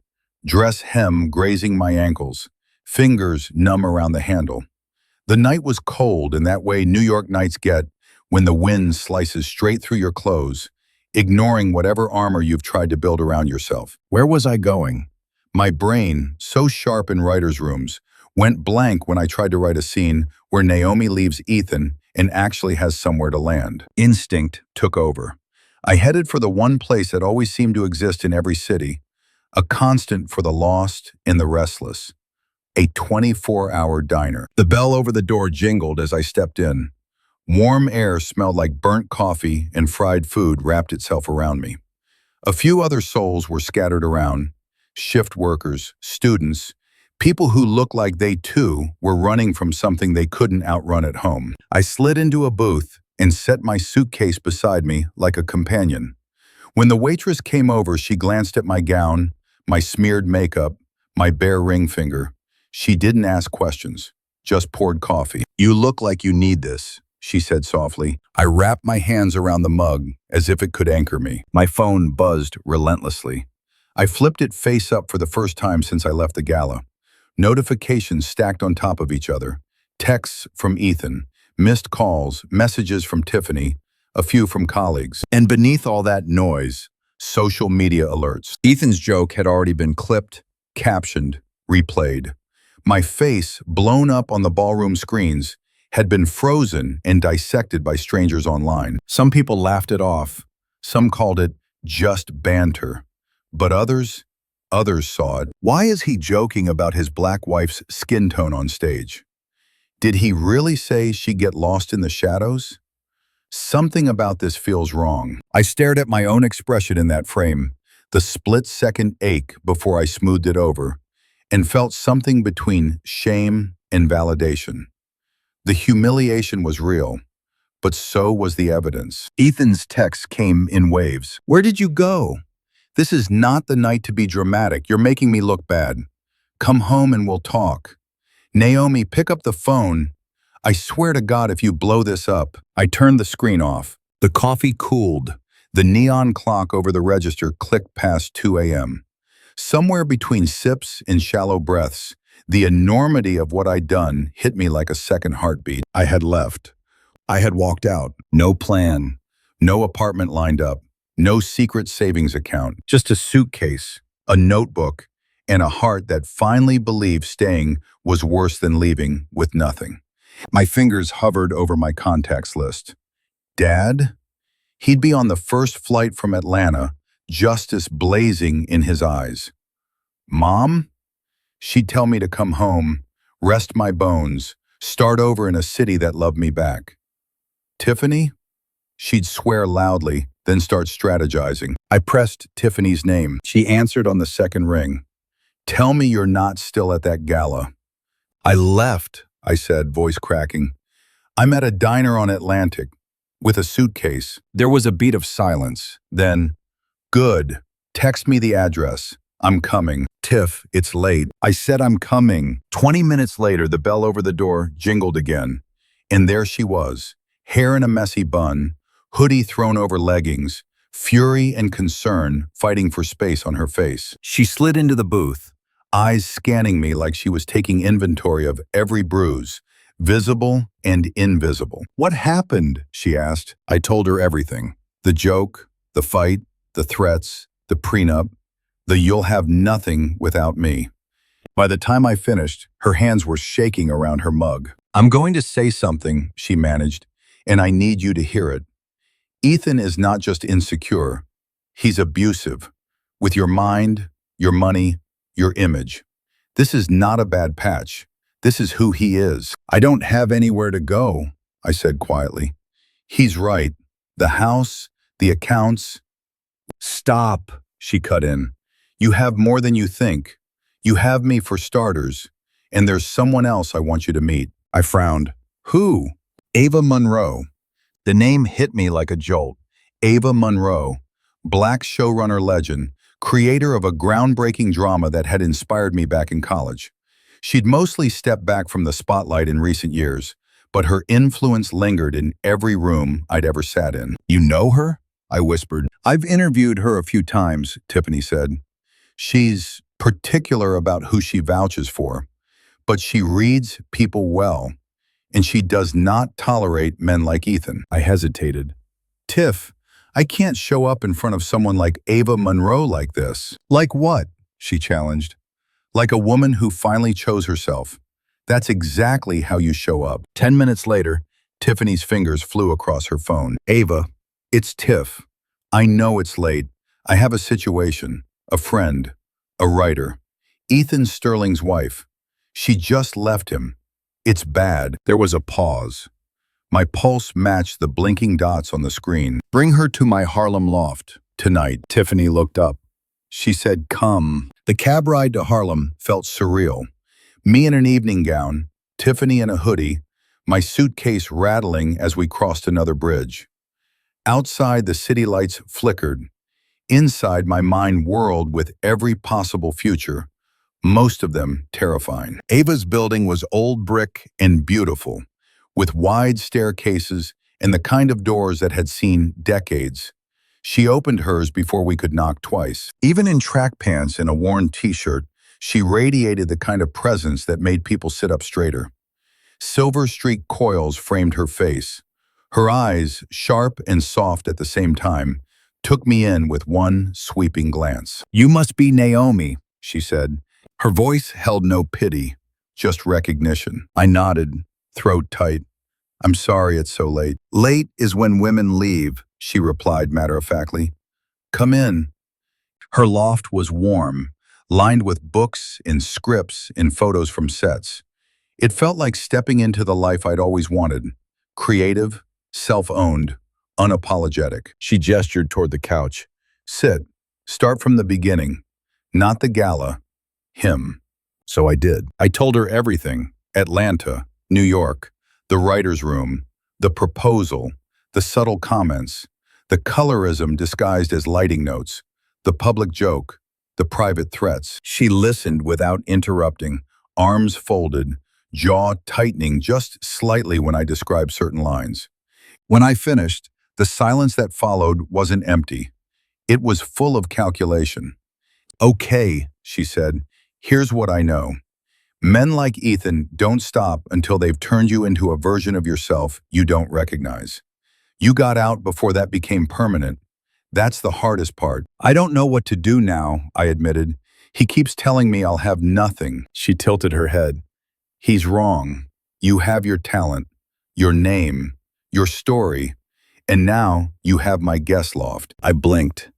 S1: dress hem grazing my ankles, fingers numb around the handle. The night was cold in that way New York nights get when the wind slices straight through your clothes, ignoring whatever armor you've tried to build around yourself. Where was I going? My brain, so sharp in writers' rooms, went blank when I tried to write a scene where Naomi leaves Ethan and actually has somewhere to land. Instinct took over. I headed for the one place that always seemed to exist in every city, a constant for the lost and the restless, a 24-hour diner. The bell over the door jingled as I stepped in. Warm air smelled like burnt coffee and fried food wrapped itself around me. A few other souls were scattered around, shift workers, students, people who looked like they too were running from something they couldn't outrun at home. I slid into a booth and set my suitcase beside me like a companion. When the waitress came over, she glanced at my gown, my smeared makeup, my bare ring finger. She didn't ask questions, just poured coffee. "You look like you need this," she said softly. I wrapped my hands around the mug as if it could anchor me. My phone buzzed relentlessly. I flipped it face up for the first time since I left the gala. Notifications stacked on top of each other. Texts from Ethan, missed calls, messages from Tiffany, a few from colleagues. And beneath all that noise, social media alerts. Ethan's joke had already been clipped, captioned, replayed. My face, blown up on the ballroom screens, had been frozen and dissected by strangers online. Some people laughed it off. Some called it just banter. But others saw it. Why is he joking about his black wife's skin tone on stage? Did he really say she'd get lost in the shadows? Something about this feels wrong. I stared at my own expression in that frame, the split-second ache before I smoothed it over, and felt something between shame and validation. The humiliation was real, but so was the evidence. Ethan's texts came in waves. "Where did you go? This is not the night to be dramatic. You're making me look bad. Come home and we'll talk. Naomi, pick up the phone. I swear to God if you blow this up." I turned the screen off. The coffee cooled. The neon clock over the register clicked past 2 a.m. Somewhere between sips and shallow breaths, the enormity of what I'd done hit me like a second heartbeat. I had left. I had walked out. No plan. No apartment lined up. No secret savings account. Just a suitcase, a notebook, and a heart that finally believed staying was worse than leaving with nothing. My fingers hovered over my contacts list. Dad? He'd be on the first flight from Atlanta, justice blazing in his eyes. Mom? She'd tell me to come home, rest my bones, start over in a city that loved me back. Tiffany? She'd swear loudly, then start strategizing. I pressed Tiffany's name. She answered on the second ring. Tell me you're not still at that gala. I left, I said, voice cracking. I'm at a diner on Atlantic, with a suitcase. There was a beat of silence. Then, good. Text me the address. I'm coming. Tiff, it's late. I said I'm coming. 20 minutes later, the bell over the door jingled again. And there she was, hair in a messy bun, hoodie thrown over leggings, fury and concern fighting for space on her face. She slid into the booth, eyes scanning me like she was taking inventory of every bruise, visible and invisible. "What happened?" she asked. I told her everything. The joke, the fight, the threats, the prenup, the "you'll have nothing without me." By the time I finished, her hands were shaking around her mug. "I'm going to say something," she managed, "and I need you to hear it. Ethan is not just insecure, he's abusive. With your mind, your money, your image. This is not a bad patch. This is who he is." "I don't have anywhere to go," I said quietly. "He's right. The house, the accounts." "Stop," she cut in. "You have more than you think. You have me for starters, and there's someone else I want you to meet." I frowned. "Who?" "Ava Monroe." The name hit me like a jolt. Ava Monroe, Black showrunner legend, creator of a groundbreaking drama that had inspired me back in college. She'd mostly stepped back from the spotlight in recent years, but her influence lingered in every room I'd ever sat in. "You know her?" I whispered. "I've interviewed her a few times," Tiffany said. "She's particular about who she vouches for, but she reads people well, and she does not tolerate men like Ethan." I hesitated. "Tiff, I can't show up in front of someone like Ava Monroe like this." "Like what?" she challenged. "Like a woman who finally chose herself. That's exactly how you show up." 10 minutes later, Tiffany's fingers flew across her phone. "Ava, it's Tiff. I know it's late. I have a situation, a friend, a writer. Ethan Sterling's wife. She just left him. It's bad." There was a pause. My pulse matched the blinking dots on the screen. "Bring her to my Harlem loft tonight." Tiffany looked up. She said, "Come." The cab ride to Harlem felt surreal. Me in an evening gown, Tiffany in a hoodie, my suitcase rattling as we crossed another bridge. Outside, the city lights flickered. Inside, my mind whirled with every possible future, most of them terrifying. Ava's building was old brick and beautiful, with wide staircases and the kind of doors that had seen decades. She opened hers before we could knock twice. Even in track pants and a worn t-shirt, she radiated the kind of presence that made people sit up straighter. Silver-streaked coils framed her face. Her eyes, sharp and soft at the same time, took me in with one sweeping glance. "You must be Naomi," she said. Her voice held no pity, just recognition. I nodded, throat tight. "I'm sorry it's so late." "Late is when women leave," she replied matter-of-factly. "Come in." Her loft was warm, lined with books and scripts and photos from sets. It felt like stepping into the life I'd always wanted. Creative, self-owned, unapologetic. She gestured toward the couch. "Sit. Start from the beginning. Not the gala. Him." So I did. I told her everything. Atlanta, New York, the writer's room, the proposal, the subtle comments, the colorism disguised as lighting notes, the public joke, the private threats. She listened without interrupting, arms folded, jaw tightening just slightly when I described certain lines. When I finished, the silence that followed wasn't empty. It was full of calculation. "Okay," she said, "here's what I know. Men like Ethan don't stop until they've turned you into a version of yourself you don't recognize. You got out before that became permanent. That's the hardest part." "I don't know what to do now," I admitted. "He keeps telling me I'll have nothing." She tilted her head. "He's wrong. You have your talent, your name, your story, and now you have my guest loft." I blinked.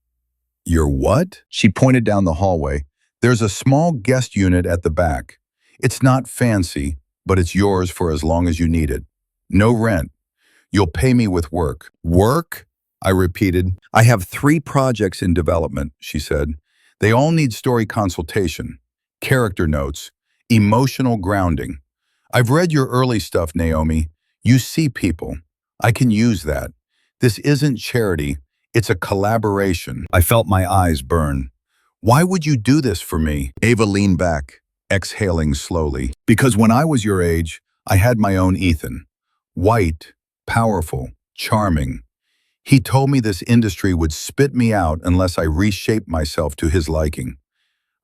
S1: "Your what?" She pointed down the hallway. "There's a small guest unit at the back. It's not fancy, but it's yours for as long as you need it. No rent. You'll pay me with work." "Work?" I repeated. "I have 3 projects in development," she said. "They all need story consultation, character notes, emotional grounding. I've read your early stuff, Naomi. You see people. I can use that. This isn't charity. It's a collaboration." I felt my eyes burn. "Why would you do this for me?" Ava leaned back, exhaling slowly. "Because when I was your age, I had my own Ethan. White, powerful, charming. He told me this industry would spit me out unless I reshaped myself to his liking.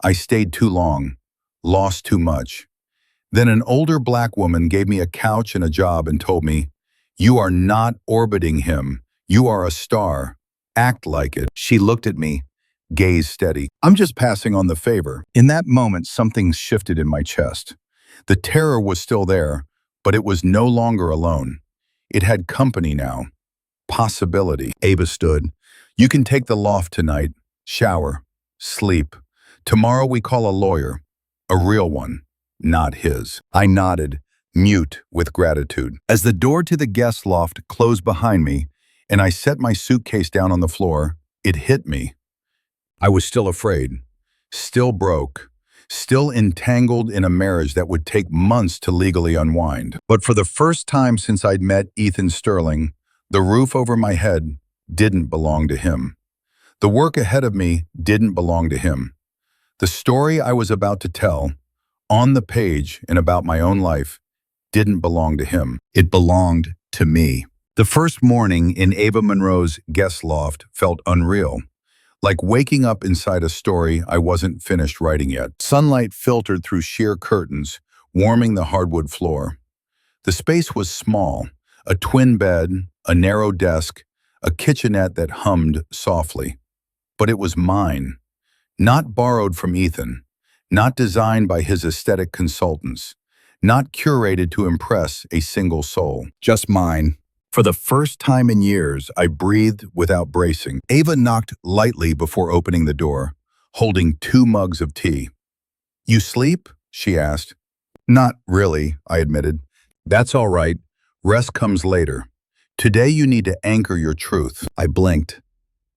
S1: I stayed too long. lost too much. Then an older black woman gave me a couch and a job and told me, "You are not orbiting him. You are a star. Act like it." She looked at me, gaze steady. "I'm just passing on the favor." In that moment, something shifted in my chest. The terror was still there, but it was no longer alone. It had company now. Possibility. Ava stood. "You can take the loft tonight. Shower. Sleep. Tomorrow we call a lawyer. A real one. Not his." I nodded, mute with gratitude. As the door to the guest loft closed behind me, and I set my suitcase down on the floor, it hit me. I was still afraid, still broke, still entangled in a marriage that would take months to legally unwind. But for the first time since I'd met Ethan Sterling, the roof over my head didn't belong to him. The work ahead of me didn't belong to him. The story I was about to tell, on the page and about my own life, didn't belong to him. It belonged to me. The first morning in Ava Monroe's guest loft felt unreal, like waking up inside a story I wasn't finished writing yet. Sunlight filtered through sheer curtains, warming the hardwood floor. The space was small, a twin bed, a narrow desk, a kitchenette that hummed softly. But it was mine, not borrowed from Ethan, not designed by his aesthetic consultants, not curated to impress a single soul. Just mine. For the first time in years, I breathed without bracing. Ava knocked lightly before opening the door, holding 2 mugs of tea. "You sleep?" she asked. "Not really," I admitted. "That's all right. Rest comes later. Today you need to anchor your truth." I blinked.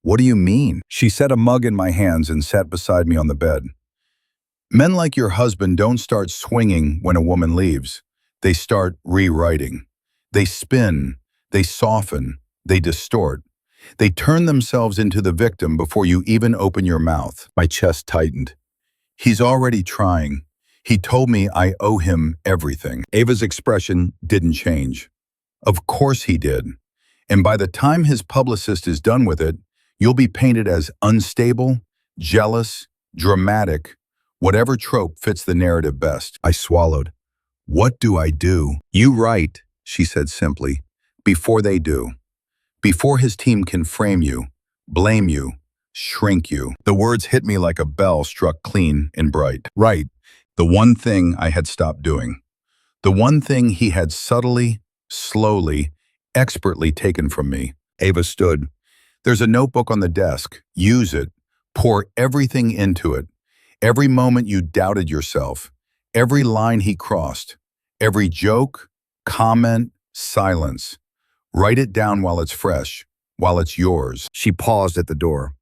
S1: "What do you mean?" She set a mug in my hands and sat beside me on the bed. "Men like your husband don't start swinging when a woman leaves. They start rewriting. They spin, they soften, they distort. They turn themselves into the victim before you even open your mouth." My chest tightened. "He's already trying. He told me I owe him everything." Ava's expression didn't change. "Of course he did. And by the time his publicist is done with it, you'll be painted as unstable, jealous, dramatic, whatever trope fits the narrative best." I swallowed. "What do I do?" "You write," she said simply, "before they do. Before his team can frame you, blame you, shrink you." The words hit me like a bell struck clean and bright. Right. The one thing I had stopped doing. The one thing he had subtly, slowly, expertly taken from me. Ava stood. "There's a notebook on the desk. Use it. Pour everything into it. Every moment you doubted yourself. Every line he crossed. Every joke, comment, silence. Write it down while it's fresh, while it's yours." She paused at the door.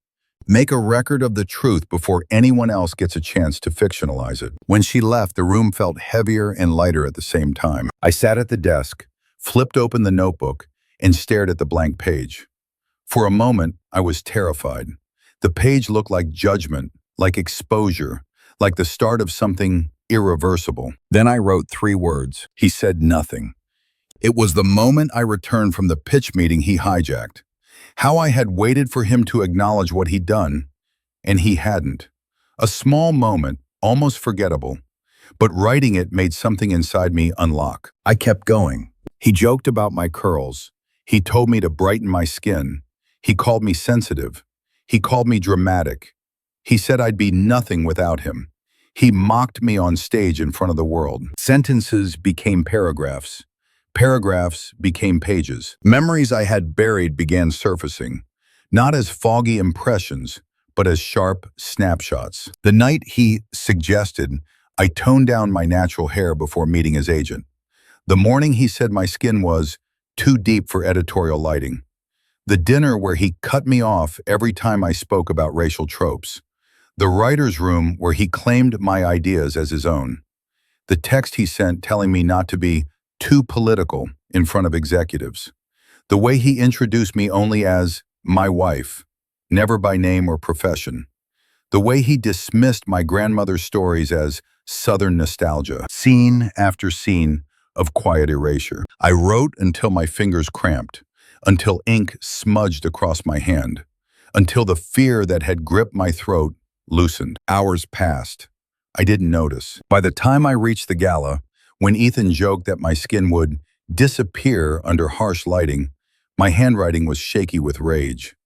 S1: "Make a record of the truth before anyone else gets a chance to fictionalize it." When she left, the room felt heavier and lighter at the same time. I sat at the desk, flipped open the notebook, and stared at the blank page. For a moment, I was terrified. The page looked like judgment, like exposure, like the start of something irreversible. Then I wrote 3 words. He said nothing. It was the moment I returned from the pitch meeting he hijacked. How I had waited for him to acknowledge what he'd done, and he hadn't. A small moment, almost forgettable, but writing it made something inside me unlock. I kept going. He joked about my curls. He told me to brighten my skin. He called me sensitive. He called me dramatic. He said I'd be nothing without him. He mocked me on stage in front of the world. Sentences became paragraphs. Paragraphs became pages. Memories I had buried began surfacing, not as foggy impressions, but as sharp snapshots. The night he suggested I tone down my natural hair before meeting his agent. The morning he said my skin was too deep for editorial lighting. The dinner where he cut me off every time I spoke about racial tropes. The writer's room where he claimed my ideas as his own. The text he sent telling me not to be too political in front of executives. The way he introduced me only as my wife, never by name or profession. The way he dismissed my grandmother's stories as Southern nostalgia. Scene after scene of quiet erasure. I wrote until my fingers cramped, until ink smudged across my hand, until the fear that had gripped my throat loosened. Hours passed. I didn't notice. By the time I reached the gala, when Ethan joked that my skin would disappear under harsh lighting, my handwriting was shaky with rage.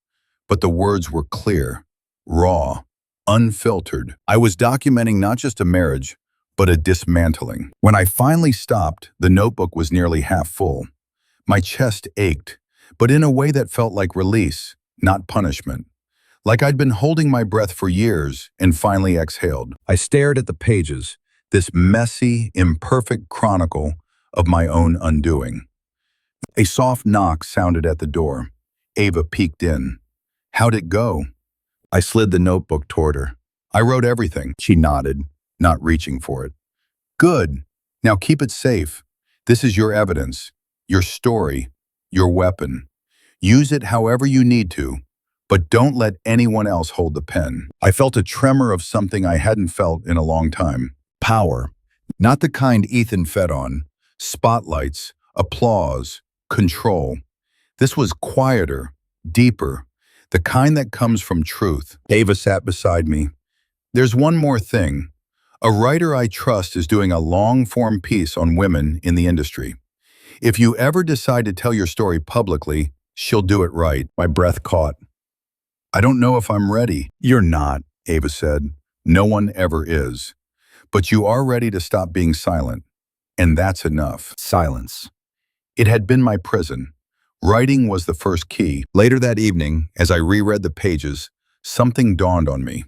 S1: But the words were clear, raw, unfiltered. I was documenting not just a marriage, but a dismantling. When I finally stopped, the notebook was nearly half full. My chest ached, but in a way that felt like release, not punishment. Like I'd been holding my breath for years and finally exhaled. I stared at the pages, this messy, imperfect chronicle of my own undoing. A soft knock sounded at the door. Ava peeked in. "How'd it go?" I slid the notebook toward her. "I wrote everything." She nodded, not reaching for it. "Good. Now keep it safe. This is your evidence, your story, your weapon. Use it however you need to, but don't let anyone else hold the pen." I felt a tremor of something I hadn't felt in a long time. Power. Not the kind Ethan fed on. Spotlights, applause, control. This was quieter, deeper, the kind that comes from truth. Ava sat beside me. "There's one more thing. A writer I trust is doing a long-form piece on women in the industry. If you ever decide to tell your story publicly, she'll do it right." My breath caught. "I don't know if I'm ready." "You're not," Ava said. "No one ever is. But you are ready to stop being silent. And that's enough." Silence. It had been my prison. Writing was the first key. Later that evening, as I reread the pages, something dawned on me.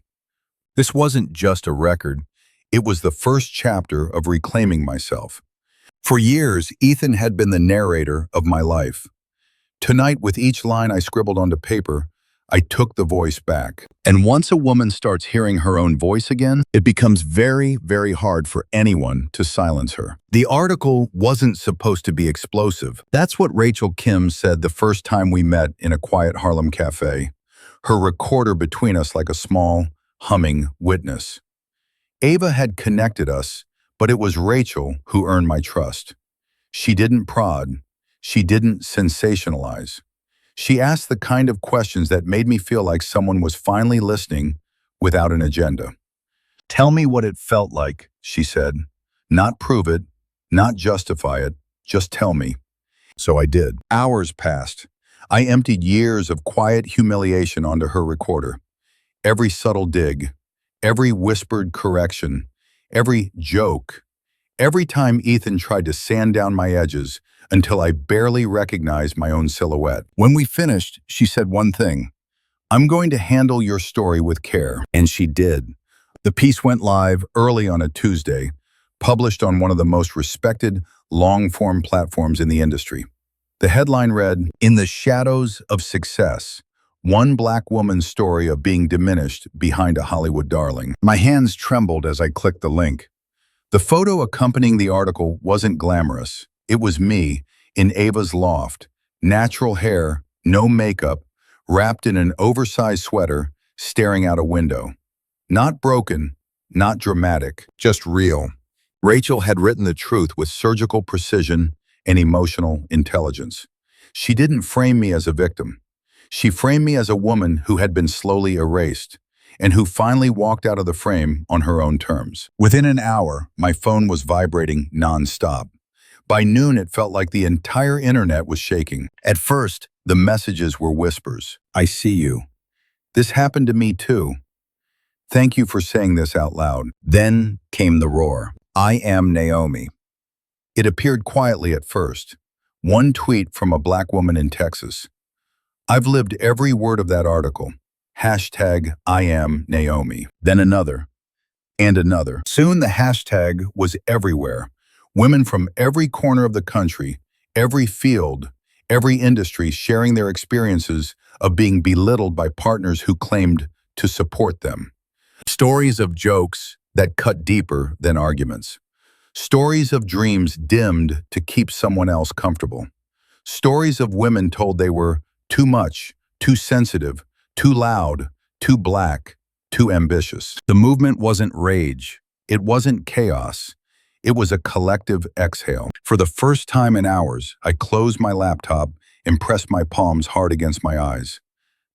S1: This wasn't just a record. It was the first chapter of reclaiming myself. For years, Ethan had been the narrator of my life. Tonight, with each line I scribbled onto paper, I took the voice back. And once a woman starts hearing her own voice again, it becomes very, very hard for anyone to silence her. The article wasn't supposed to be explosive. That's what Rachel Kim said the first time we met in a quiet Harlem cafe, her recorder between us like a small, humming witness. Ava had connected us, but it was Rachel who earned my trust. She didn't prod. She didn't sensationalize. She asked the kind of questions that made me feel like someone was finally listening without an agenda. "Tell me what it felt like," she said. "Not prove it, not justify it, just tell me." So I did. Hours passed. I emptied years of quiet humiliation onto her recorder. Every subtle dig, every whispered correction, every joke, every time Ethan tried to sand down my edges until I barely recognized my own silhouette. When we finished, she said one thing: "I'm going to handle your story with care." And she did. The piece went live early on a Tuesday, published on one of the most respected long-form platforms in the industry. The headline read, "In the Shadows of Success, one black woman's story of being diminished behind a Hollywood darling." My hands trembled as I clicked the link. The photo accompanying the article wasn't glamorous. It was me, in Ava's loft, natural hair, no makeup, wrapped in an oversized sweater, staring out a window. Not broken, not dramatic, just real. Rachel had written the truth with surgical precision and emotional intelligence. She didn't frame me as a victim. She framed me as a woman who had been slowly erased, and who finally walked out of the frame on her own terms. Within an hour, my phone was vibrating nonstop. By noon, it felt like the entire internet was shaking. At first, the messages were whispers. "I see you. This happened to me too. Thank you for saying this out loud." Then came the roar. "I am Naomi." It appeared quietly at first. One tweet from a black woman in Texas. I've lived every word of that article. Hashtag I am Naomi. Then another. And another. Soon the hashtag was everywhere. Women from every corner of the country, every field, every industry sharing their experiences of being belittled by partners who claimed to support them. Stories of jokes that cut deeper than arguments. Stories of dreams dimmed to keep someone else comfortable. Stories of women told they were too much, too sensitive, too loud, too black, too ambitious. The movement wasn't rage. It wasn't chaos. It was a collective exhale. For the first time in hours, I closed my laptop and pressed my palms hard against my eyes.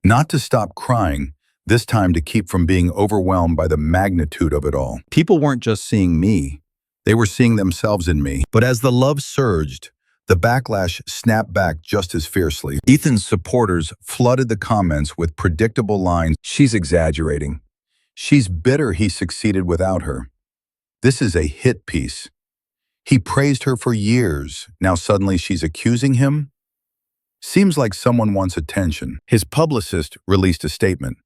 S1: Not to stop crying, this time to keep from being overwhelmed by the magnitude of it all. People weren't just seeing me, they were seeing themselves in me. But as the love surged, the backlash snapped back just as fiercely. Ethan's supporters flooded the comments with predictable lines. She's exaggerating. She's bitter he succeeded without her. This is a hit piece. He praised her for years. Now suddenly she's accusing him? Seems like someone wants attention. His publicist released a statement.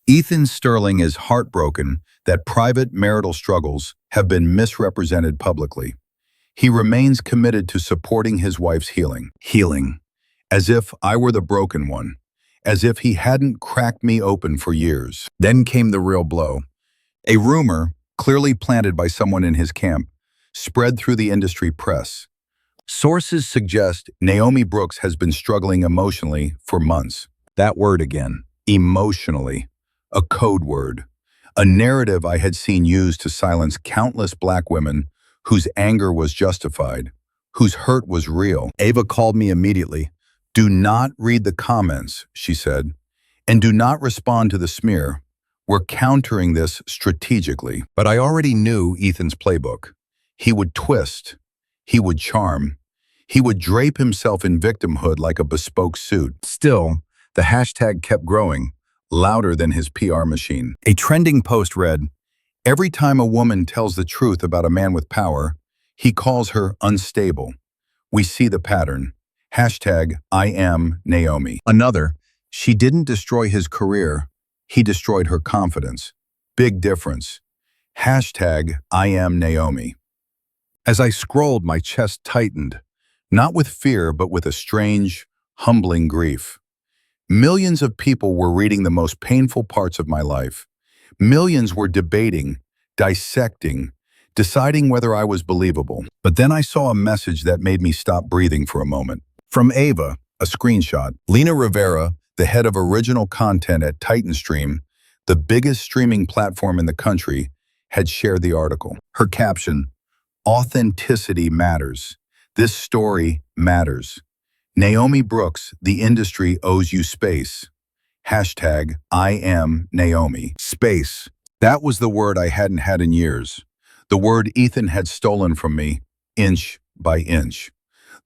S1: Ethan Sterling is heartbroken that private marital struggles have been misrepresented publicly. He remains committed to supporting his wife's healing. Healing. As if I were the broken one. As if he hadn't cracked me open for years. Then came the real blow. A rumor, clearly planted by someone in his camp, spread through the industry press. Sources suggest Naomi Brooks has been struggling emotionally for months. That word again. Emotionally. A code word. A narrative I had seen used to silence countless black women whose anger was justified, whose hurt was real. Ava called me immediately. Do not read the comments, she said, and do not respond to the smear. We're countering this strategically. But I already knew Ethan's playbook. He would twist. He would charm. He would drape himself in victimhood like a bespoke suit. Still, the hashtag kept growing, louder than his PR machine. A trending post read, "Every time a woman tells the truth about a man with power, he calls her unstable. We see the pattern. Hashtag I am Naomi." Another, "She didn't destroy his career. He destroyed her confidence. Big difference. Hashtag I am Naomi." As I scrolled, my chest tightened, not with fear, but with a strange, humbling grief. Millions of people were reading the most painful parts of my life. Millions were debating, dissecting, deciding whether I was believable. But then I saw a message that made me stop breathing for a moment. From Ava, a screenshot. Lena Rivera, the head of original content at TitanStream, the biggest streaming platform in the country, had shared the article. Her caption, "Authenticity matters. This story matters. Naomi Brooks, the industry owes you space. Hashtag I am Naomi." Space. That was the word I hadn't had in years. The word Ethan had stolen from me, inch by inch.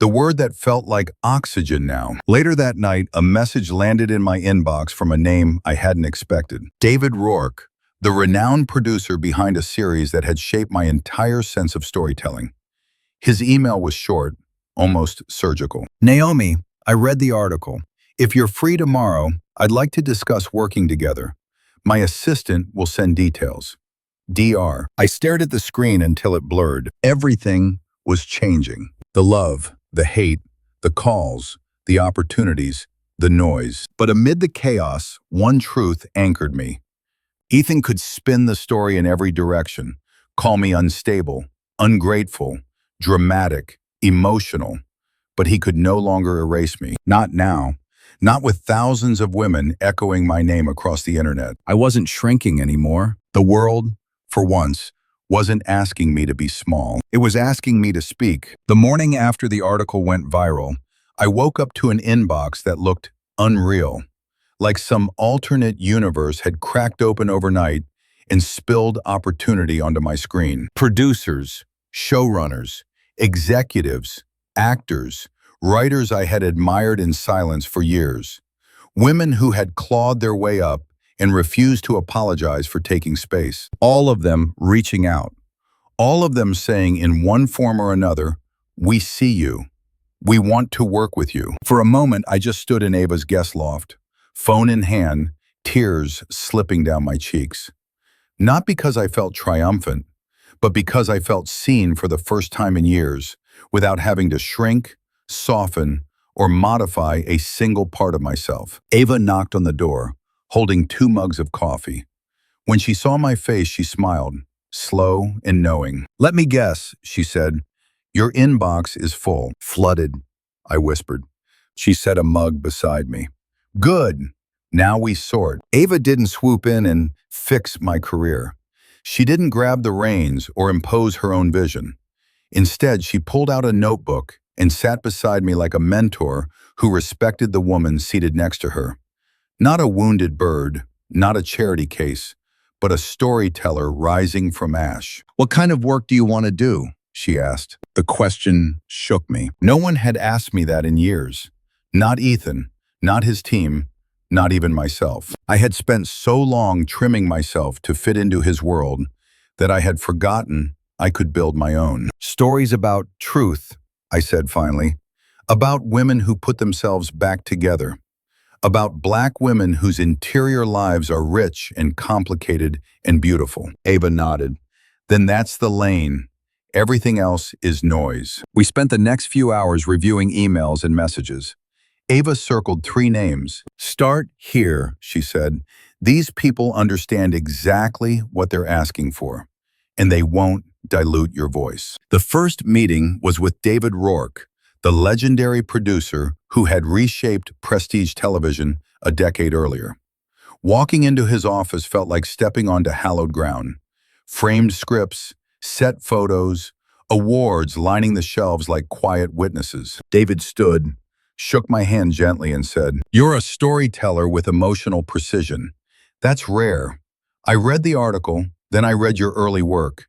S1: The word that felt like oxygen now. Later that night, a message landed in my inbox from a name I hadn't expected. David Rourke, the renowned producer behind a series that had shaped my entire sense of storytelling. His email was short, almost surgical. "Naomi, I read the article. If you're free tomorrow, I'd like to discuss working together. My assistant will send details. DR." I stared at the screen until it blurred. Everything was changing. The love, the hate, the calls, the opportunities, the noise. But amid the chaos, one truth anchored me. Ethan could spin the story in every direction, call me unstable, ungrateful, dramatic, emotional, but he could no longer erase me. Not now. Not with thousands of women echoing my name across the internet. I wasn't shrinking anymore. The world, for once, wasn't asking me to be small. It was asking me to speak. The morning after the article went viral, I woke up to an inbox that looked unreal, like some alternate universe had cracked open overnight and spilled opportunity onto my screen. Producers, showrunners, executives, actors, writers I had admired in silence for years. Women who had clawed their way up and refused to apologize for taking space. All of them reaching out. All of them saying in one form or another, "We see you. We want to work with you." For a moment, I just stood in Ava's guest loft, phone in hand, tears slipping down my cheeks. Not because I felt triumphant, but because I felt seen for the first time in years, without having to shrink, soften, or modify a single part of myself. Ava knocked on the door, holding 2 mugs of coffee. When she saw my face, she smiled, slow and knowing. "Let me guess," she said. "Your inbox is full." "Flooded," I whispered. She set a mug beside me. "Good. Now we sort." Ava didn't swoop in and fix my career. She didn't grab the reins or impose her own vision. Instead, she pulled out a notebook and sat beside me like a mentor who respected the woman seated next to her. Not a wounded bird, not a charity case, but a storyteller rising from ash.
S2: What kind of work do you want to do? She asked. The question shook me.
S1: No one had asked me that in years. Not Ethan, not his team, not even myself. I had spent so long trimming myself to fit into his world that I had forgotten I could build my own. Stories about truth, I said finally. About women who put themselves back together. About Black women whose interior lives are rich and complicated and beautiful. Ava nodded. Then that's the lane. Everything else is noise. We spent the next few hours reviewing emails and messages. Ava circled 3 names. Start here, she said. These people understand exactly what they're asking for, and they won't dilute your voice. The first meeting was with David Rourke, the legendary producer who had reshaped prestige television a decade earlier. Walking into his office felt like stepping onto hallowed ground. Framed scripts, set photos, awards lining the shelves like quiet witnesses. David stood, shook my hand gently and said, "You're a storyteller with emotional precision. That's rare. I read the article, then I read your early work,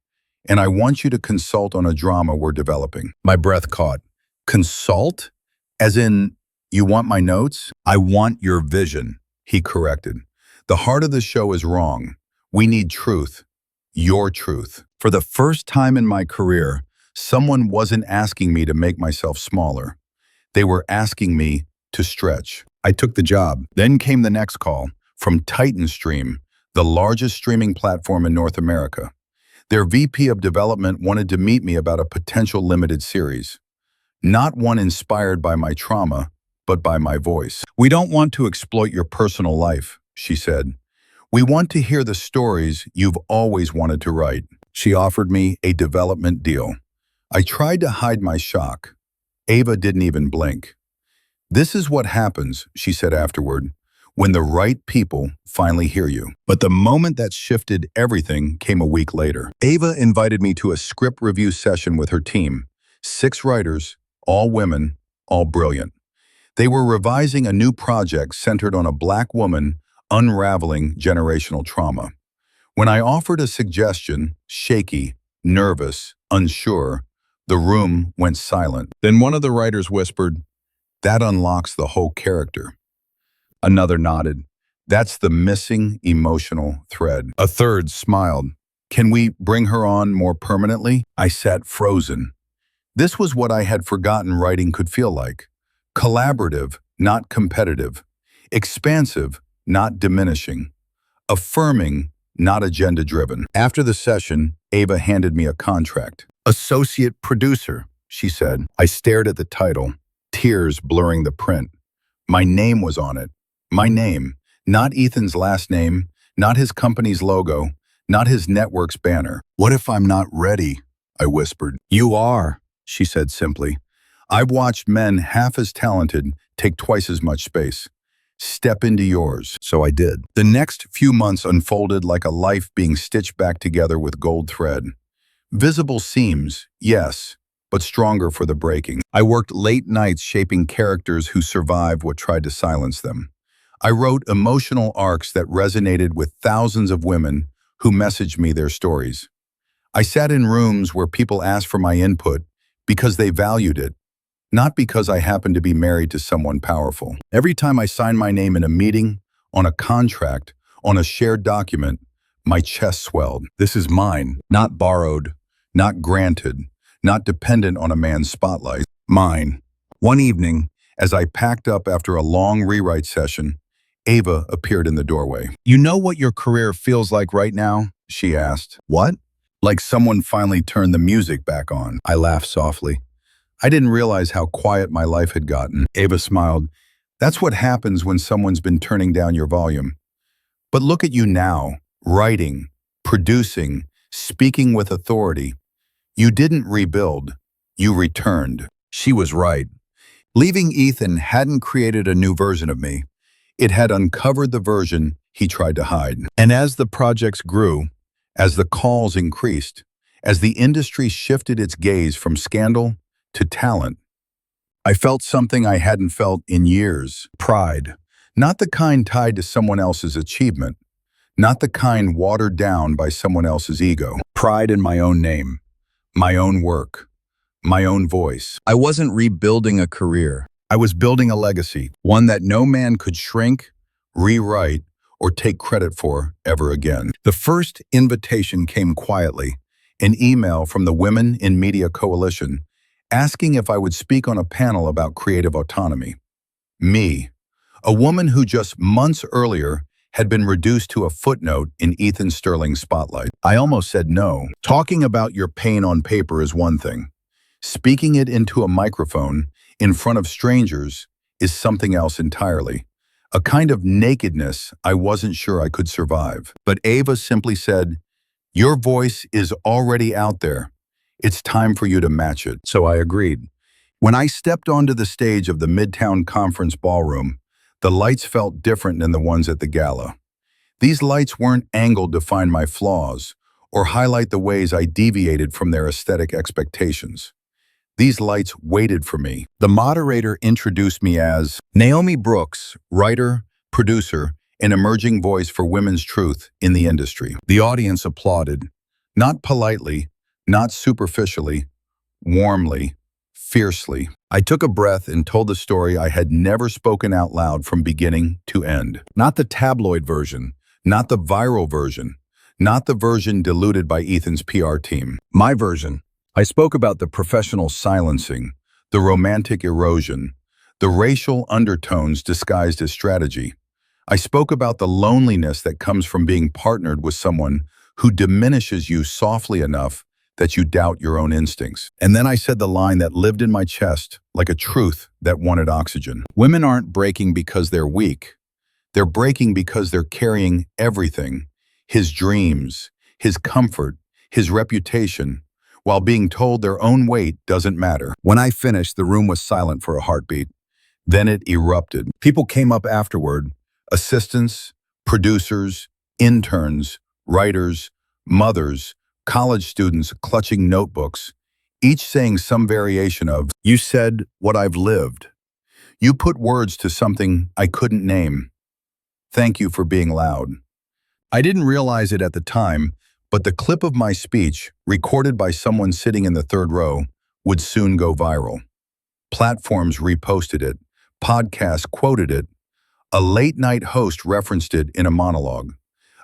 S1: and I want you to consult on a drama we're developing." My breath caught. Consult? As in, you want my notes? I want your vision, he corrected. The heart of the show is wrong. We need truth. Your truth. For the first time in my career, someone wasn't asking me to make myself smaller. They were asking me to stretch. I took the job. Then came the next call from Titan Stream, the largest streaming platform in North America. Their VP of development wanted to meet me about a potential limited series. Not one inspired by my trauma, but by my voice. "We don't want to exploit your personal life," she said. "We want to hear the stories you've always wanted to write." She offered me a development deal. I tried to hide my shock. Ava didn't even blink. "This is what happens," she said afterward, "when the right people finally hear you." But the moment that shifted everything came a week later. Ava invited me to a script review session with her team. 6 writers, all women, all brilliant. They were revising a new project centered on a Black woman unraveling generational trauma. When I offered a suggestion, shaky, nervous, unsure, the room went silent. Then one of the writers whispered, "That unlocks the whole character." Another nodded. "That's the missing emotional thread." A third smiled. "Can we bring her on more permanently?" I sat frozen. This was what I had forgotten writing could feel like. Collaborative, not competitive. Expansive, not diminishing. Affirming, not agenda-driven. After the session, Ava handed me a contract. "Associate producer," she said. I stared at the title, tears blurring the print. My name was on it. My name, not Ethan's last name, not his company's logo, not his network's banner. "What if I'm not ready?" I whispered. "You are," she said simply. "I've watched men half as talented take twice as much space. Step into yours." So I did. The next few months unfolded like a life being stitched back together with gold thread. Visible seams, yes, but stronger for the breaking. I worked late nights shaping characters who survived what tried to silence them. I wrote emotional arcs that resonated with thousands of women who messaged me their stories. I sat in rooms where people asked for my input because they valued it, not because I happened to be married to someone powerful. Every time I signed my name in a meeting, on a contract, on a shared document, my chest swelled. This is mine, not borrowed, not granted, not dependent on a man's spotlight. Mine. One evening, as I packed up after a long rewrite session, Ava appeared in the doorway. "You know what your career feels like right now?" she asked. "What?" "Like someone finally turned the music back on." I laughed softly. I didn't realize how quiet my life had gotten. Ava smiled. "That's what happens when someone's been turning down your volume. But look at you now, writing, producing, speaking with authority. You didn't rebuild, you returned." She was right. Leaving Ethan hadn't created a new version of me. It had uncovered the version he tried to hide. And as the projects grew, as the calls increased, as the industry shifted its gaze from scandal to talent, I felt something I hadn't felt in years. Pride. Not the kind tied to someone else's achievement, Not the kind watered down by someone else's ego. Pride in my own name, my own work, my own voice.
S2: I wasn't rebuilding a career.
S1: I was building a legacy, one that no man could shrink, rewrite, or take credit for ever again. The first invitation came quietly, an email from the Women in Media Coalition asking if I would speak on a panel about creative autonomy. Me, a woman who just months earlier had been reduced to a footnote in Ethan Sterling's spotlight. I almost said no. Talking about your pain on paper is one thing. Speaking it into a microphone in front of strangers is something else entirely. A kind of nakedness I wasn't sure I could survive. But Ava simply said, "Your voice is already out there. It's time for you to match it." So I agreed. When I stepped onto the stage of the Midtown Conference Ballroom, the lights felt different than the ones at the gala. These lights weren't angled to find my flaws or highlight the ways I deviated from their aesthetic expectations. These lights waited for me. The moderator introduced me as Naomi Brooks, writer, producer, and emerging voice for women's truth in the industry. The audience applauded, not politely, not superficially, warmly, fiercely. I took a breath and told the story I had never spoken out loud from beginning to end. Not the tabloid version, not the viral version, not the version diluted by Ethan's PR team. My version. I spoke about the professional silencing, the romantic erosion, the racial undertones disguised as strategy. I spoke about the loneliness that comes from being partnered with someone who diminishes you softly enough that you doubt your own instincts. And then I said the line that lived in my chest like a truth that wanted oxygen. Women aren't breaking because they're weak. They're breaking because they're carrying everything, his dreams, his comfort, his reputation, while being told their own weight doesn't matter. When I finished, the room was silent for a heartbeat. Then it erupted. People came up afterward, assistants, producers, interns, writers, mothers, college students clutching notebooks, each saying some variation of, "You said what I've lived. You put words to something I couldn't name. Thank you for being loud." I didn't realize it at the time, but the clip of my speech, recorded by someone sitting in the third row, would soon go viral. Platforms reposted it, podcasts quoted it, a late-night host referenced it in a monologue.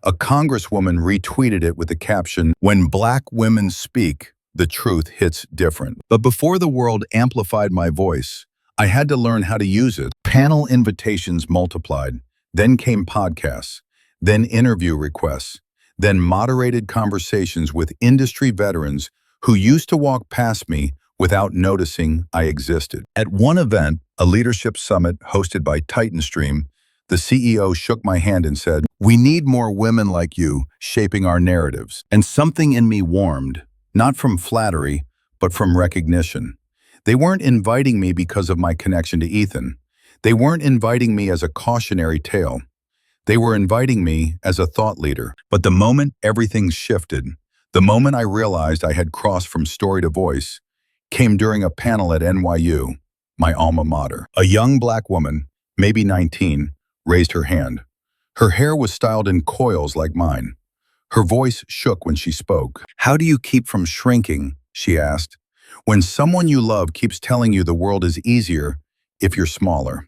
S1: A congresswoman retweeted it with the caption, "When Black women speak, the truth hits different." But before the world amplified my voice, I had to learn how to use it. Panel invitations multiplied, then came podcasts, then interview requests, then moderated conversations with industry veterans who used to walk past me without noticing I existed. At one event, a leadership summit hosted by TitanStream, the CEO shook my hand and said, "We need more women like you shaping our narratives." And something in me warmed, not from flattery, but from recognition. They weren't inviting me because of my connection to Ethan. They weren't inviting me as a cautionary tale. They were inviting me as a thought leader. But the moment everything shifted, the moment I realized I had crossed from story to voice, came during a panel at NYU, my alma mater. A young Black woman, maybe 19, raised her hand. Her hair was styled in coils like mine. Her voice shook when she spoke. "How do you keep from shrinking?" she asked. "When someone you love keeps telling you the world is easier if you're smaller."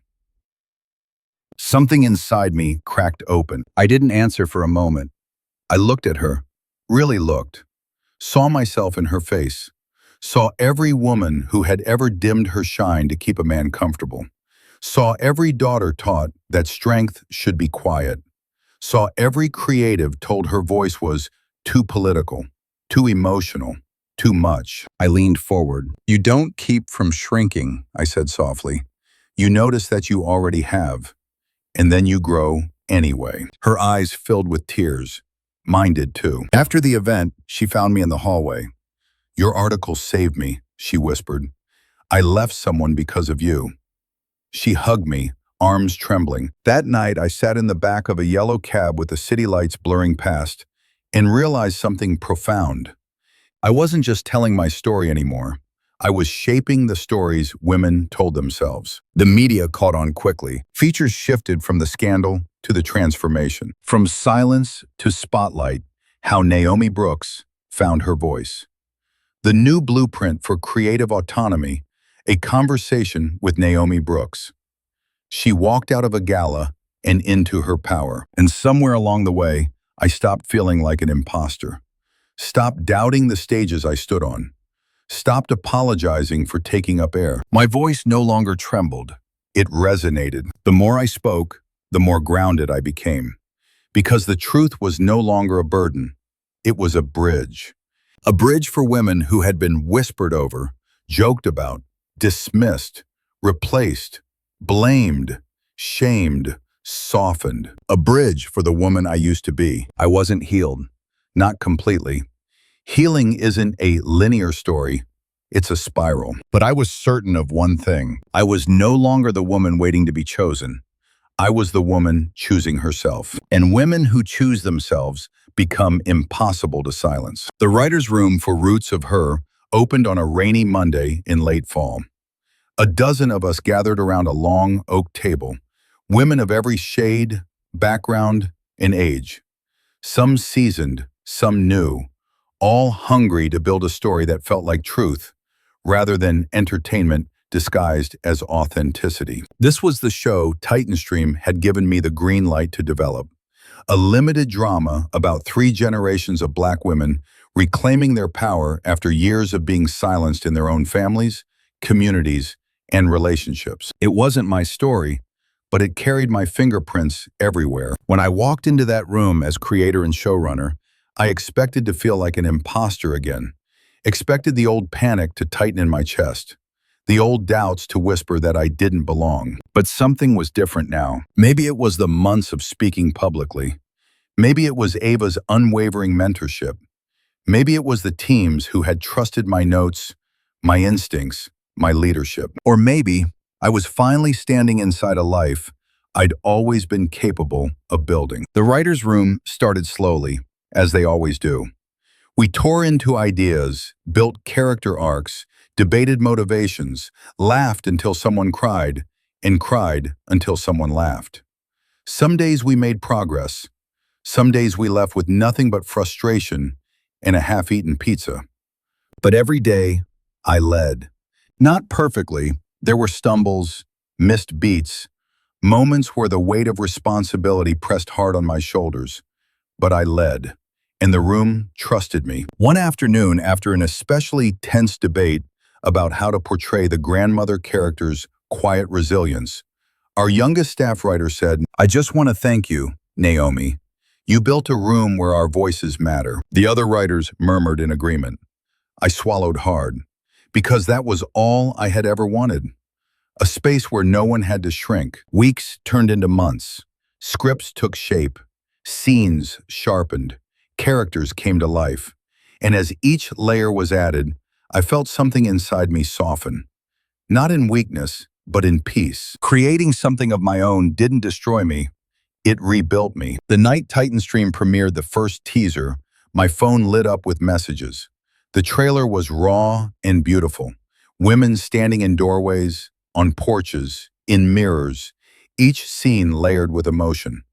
S1: Something inside me cracked open. I didn't answer for a moment. I looked at her, really looked, saw myself in her face, saw every woman who had ever dimmed her shine to keep a man comfortable, saw every daughter taught that strength should be quiet, saw every creative told her voice was too political, too emotional, too much. I leaned forward. "You don't keep from shrinking," I said softly. "You notice that you already have. And then you grow anyway." Her eyes filled with tears. Mine did too. After the event, she found me in the hallway. "Your article saved me," she whispered. "I left someone because of you." She hugged me, arms trembling. That night, I sat in the back of a yellow cab with the city lights blurring past and realized something profound. I wasn't just telling my story anymore. I was shaping the stories women told themselves. The media caught on quickly. Features shifted from the scandal to the transformation. From silence to spotlight, how Naomi Brooks found her voice. The new blueprint for creative autonomy, a conversation with Naomi Brooks. She walked out of a gala and into her power. And somewhere along the way, I stopped feeling like an imposter. Stopped doubting the stages I stood on. Stopped apologizing for taking up air. My voice no longer trembled. It resonated. The more I spoke, the more grounded I became. Because the truth was no longer a burden. It was a bridge. A bridge for women who had been whispered over, joked about, dismissed, replaced, blamed, shamed, softened. A bridge for the woman I used to be. I wasn't healed. Not completely. Healing isn't a linear story. It's a spiral. But I was certain of one thing. I was no longer the woman waiting to be chosen. I was the woman choosing herself. And women who choose themselves become impossible to silence. The writer's room for Roots of Her opened on a rainy Monday in late fall. A dozen of us gathered around a long oak table, women of every shade, background, and age. Some seasoned, some new, all hungry to build a story that felt like truth, rather than entertainment disguised as authenticity. This was the show Titanstream had given me the green light to develop. A limited drama about 3 generations of Black women reclaiming their power after years of being silenced in their own families, communities, and relationships. It wasn't my story, but it carried my fingerprints everywhere. When I walked into that room as creator and showrunner, I expected to feel like an imposter again. Expected the old panic to tighten in my chest. The old doubts to whisper that I didn't belong. But something was different now. Maybe it was the months of speaking publicly. Maybe it was Ava's unwavering mentorship. Maybe it was the teams who had trusted my notes, my instincts, my leadership. Or maybe I was finally standing inside a life I'd always been capable of building. The writer's room started slowly, as they always do. We tore into ideas, built character arcs, debated motivations, laughed until someone cried, and cried until someone laughed. Some days we made progress. Some days we left with nothing but frustration and a half-eaten pizza. But every day, I led. Not perfectly. There were stumbles, missed beats, moments where the weight of responsibility pressed hard on my shoulders. But I led, and the room trusted me. One afternoon, after an especially tense debate about how to portray the grandmother character's quiet resilience, our youngest staff writer said, "I just want to thank you, Naomi. You built a room where our voices matter." The other writers murmured in agreement. I swallowed hard, because that was all I had ever wanted. A space where no one had to shrink. Weeks turned into months. Scripts took shape. Scenes sharpened. Characters came to life. And as each layer was added, I felt something inside me soften. Not in weakness, but in peace. Creating something of my own didn't destroy me. It rebuilt me. The night Titanstream premiered the first teaser, my phone lit up with messages. The trailer was raw and beautiful. Women standing in doorways, on porches, in mirrors, each scene layered with emotion.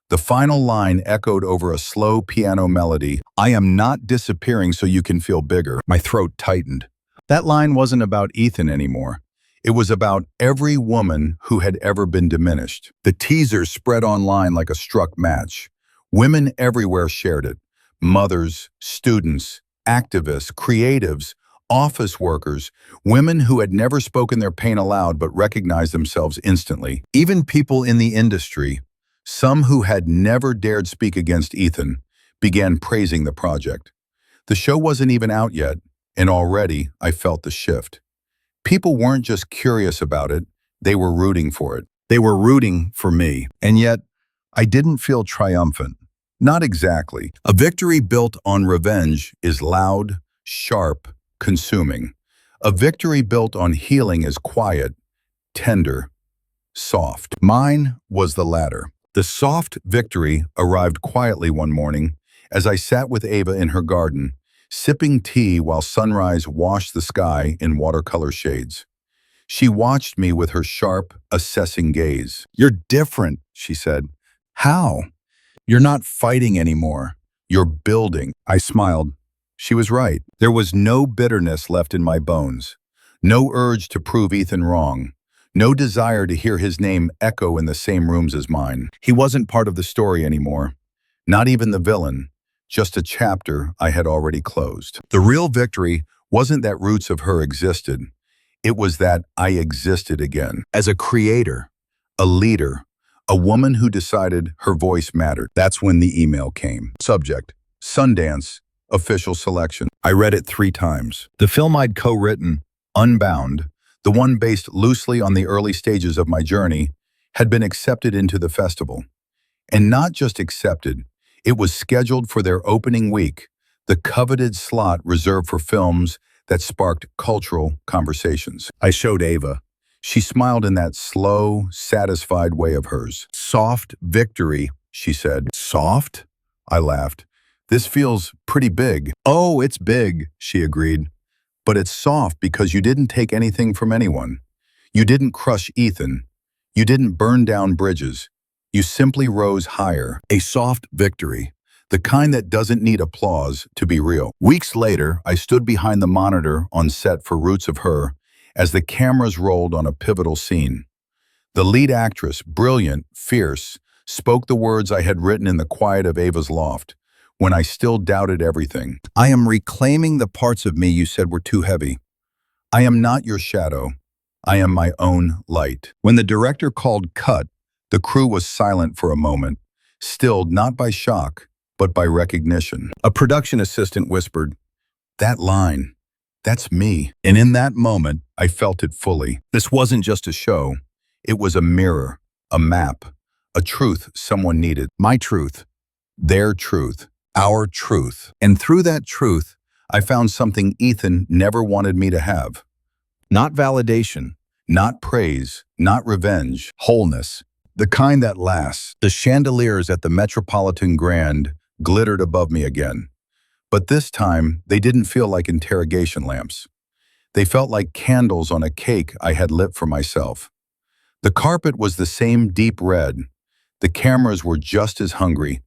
S1: The final line echoed over a slow piano melody. "I am not disappearing so you can feel bigger." My throat tightened. That line wasn't about Ethan anymore. It was about every woman who had ever been diminished. The teaser spread online like a struck match. Women everywhere shared it. Mothers, students, activists, creatives, office workers, women who had never spoken their pain aloud but recognized themselves instantly. Even people in the industry, some who had never dared speak against Ethan, began praising the project. The show wasn't even out yet, and already I felt the shift. People weren't just curious about it, they were rooting for it. They were rooting for me. And yet, I didn't feel triumphant. Not exactly. A victory built on revenge is loud, sharp, consuming. A victory built on healing is quiet, tender, soft. Mine was the latter. The soft victory arrived quietly one morning as I sat with Ava in her garden, sipping tea while sunrise washed the sky in watercolor shades. She watched me with her sharp, assessing gaze.
S2: "You're different," she said. "How?" "You're not fighting anymore.
S1: You're building." I smiled. She was right. There was no bitterness left in my bones. No urge to prove Ethan wrong. No desire to hear his name echo in the same rooms as mine. He wasn't part of the story anymore. Not even the villain. Just a chapter I had already closed. The real victory wasn't that roots of her existed. It was that I existed again. As a creator, a leader, a woman who decided her voice mattered. That's when the email came. Subject: Sundance, official selection. I read it 3 times. The film I'd co-written, Unbound, the one based loosely on the early stages of my journey, had been accepted into the festival. And not just accepted, it was scheduled for their opening week, the coveted slot reserved for films that sparked cultural conversations. I showed Ava. She smiled in that slow, satisfied way of hers. "Soft victory," she said. "Soft?" I laughed. "This feels pretty big." "Oh, it's big," she agreed. "But it's soft because you didn't take anything from anyone. You didn't crush Ethan. You didn't burn down bridges. You simply rose higher. A soft victory. The kind that doesn't need applause to be real." Weeks later, I stood behind the monitor on set for Roots of Her as the cameras rolled on a pivotal scene. The lead actress, brilliant, fierce, spoke the words I had written in the quiet of Ava's loft, when I still doubted everything. "I am reclaiming the parts of me you said were too heavy. I am not your shadow. I am my own light." When the director called cut, the crew was silent for a moment, stilled not by shock, but by recognition. A production assistant whispered, "That line, that's me." And in that moment, I felt it fully. This wasn't just a show. It was a mirror, a map, a truth someone needed. My truth, their truth, our truth. And through that truth, I found something Ethan never wanted me to have. Not validation, not praise, not revenge, wholeness. The kind that lasts. The chandeliers at the Metropolitan Grand glittered above me again. But this time, they didn't feel like interrogation lamps. They felt like candles on a cake I had lit for myself. The carpet was the same deep red. The cameras were just as hungry.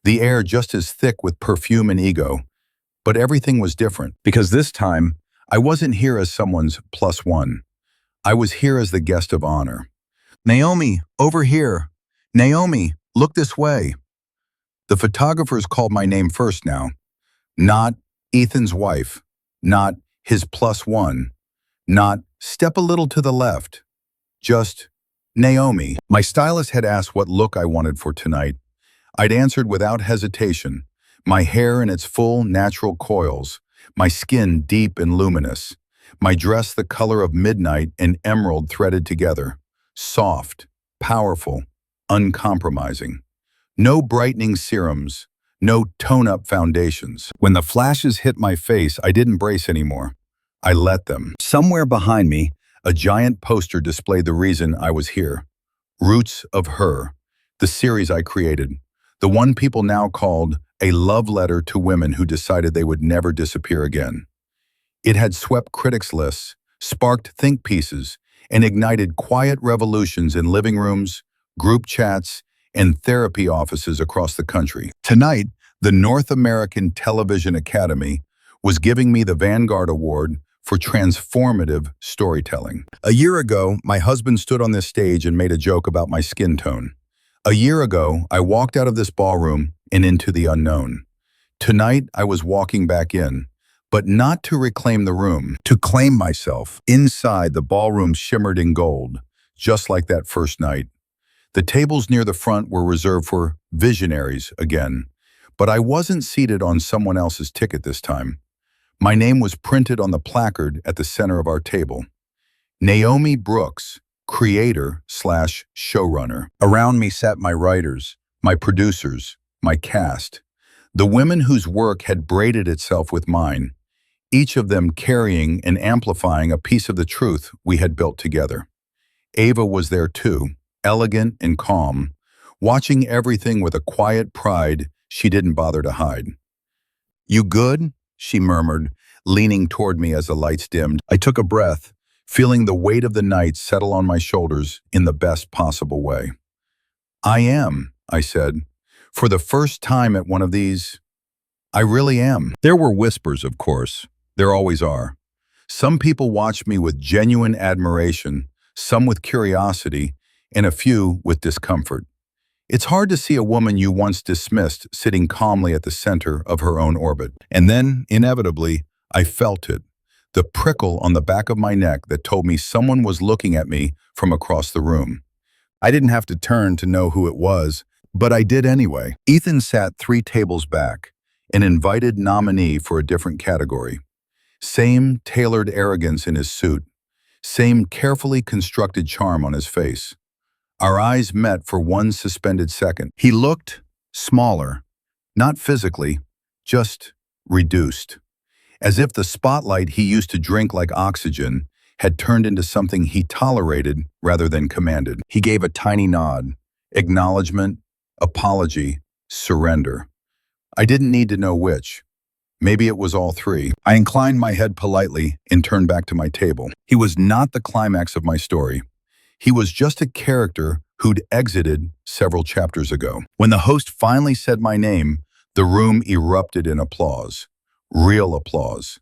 S1: The air just as thick with perfume and ego. But everything was different, because this time, I wasn't here as someone's +1. I was here as the guest of honor. "Naomi, over here. Naomi, look this way." The photographers called my name first now. Not Ethan's wife. Not his +1. Not step a little to the left. Just Naomi. My stylist had asked what look I wanted for tonight. I'd answered without hesitation. My hair in its full, natural coils. My skin deep and luminous. My dress the color of midnight and emerald threaded together. Soft, powerful, uncompromising. No brightening serums, no tone-up foundations. When the flashes hit my face, I didn't brace anymore. I let them. Somewhere behind me, a giant poster displayed the reason I was here. Roots of Her, the series I created. The one people now called a love letter to women who decided they would never disappear again. It had swept critics' lists, sparked think pieces, and ignited quiet revolutions in living rooms, group chats, and therapy offices across the country. Tonight, the North American Television Academy was giving me the Vanguard Award for transformative storytelling. A year ago, my husband stood on this stage and made a joke about my skin tone. A year ago, I walked out of this ballroom and into the unknown. Tonight, I was walking back in, but not to reclaim the room, to claim myself. Inside, the ballroom shimmered in gold, just like that first night. The tables near the front were reserved for visionaries again, but I wasn't seated on someone else's ticket this time. My name was printed on the placard at the center of our table. Naomi Brooks, creator/showrunner. Around me sat my writers, my producers, my cast, the women whose work had braided itself with mine, each of them carrying and amplifying a piece of the truth we had built together. Ava was there too, elegant and calm, watching everything with a quiet pride she didn't bother to hide. "You good?" she murmured, leaning toward me as the lights dimmed. I took a breath, feeling the weight of the night settle on my shoulders in the best possible way. I am, I said. For the first time at one of these, I really am. There were whispers, of course. There always are. Some people watched me with genuine admiration, some with curiosity, and a few with discomfort. It's hard to see a woman you once dismissed sitting calmly at the center of her own orbit. And then, inevitably, I felt it. The prickle on the back of my neck that told me someone was looking at me from across the room. I didn't have to turn to know who it was, but I did anyway. Ethan sat 3 tables back, an invited nominee for a different category. Same tailored arrogance in his suit, same carefully constructed charm on his face. Our eyes met for one suspended second. He looked smaller, not physically, just reduced, as if the spotlight he used to drink like oxygen had turned into something he tolerated rather than commanded. He gave a tiny nod, acknowledgement, apology, surrender. I didn't need to know which. Maybe it was all 3. I inclined my head politely and turned back to my table. He was not the climax of my story. He was just a character who'd exited several chapters ago. When the host finally said my name, the room erupted in applause. Real applause.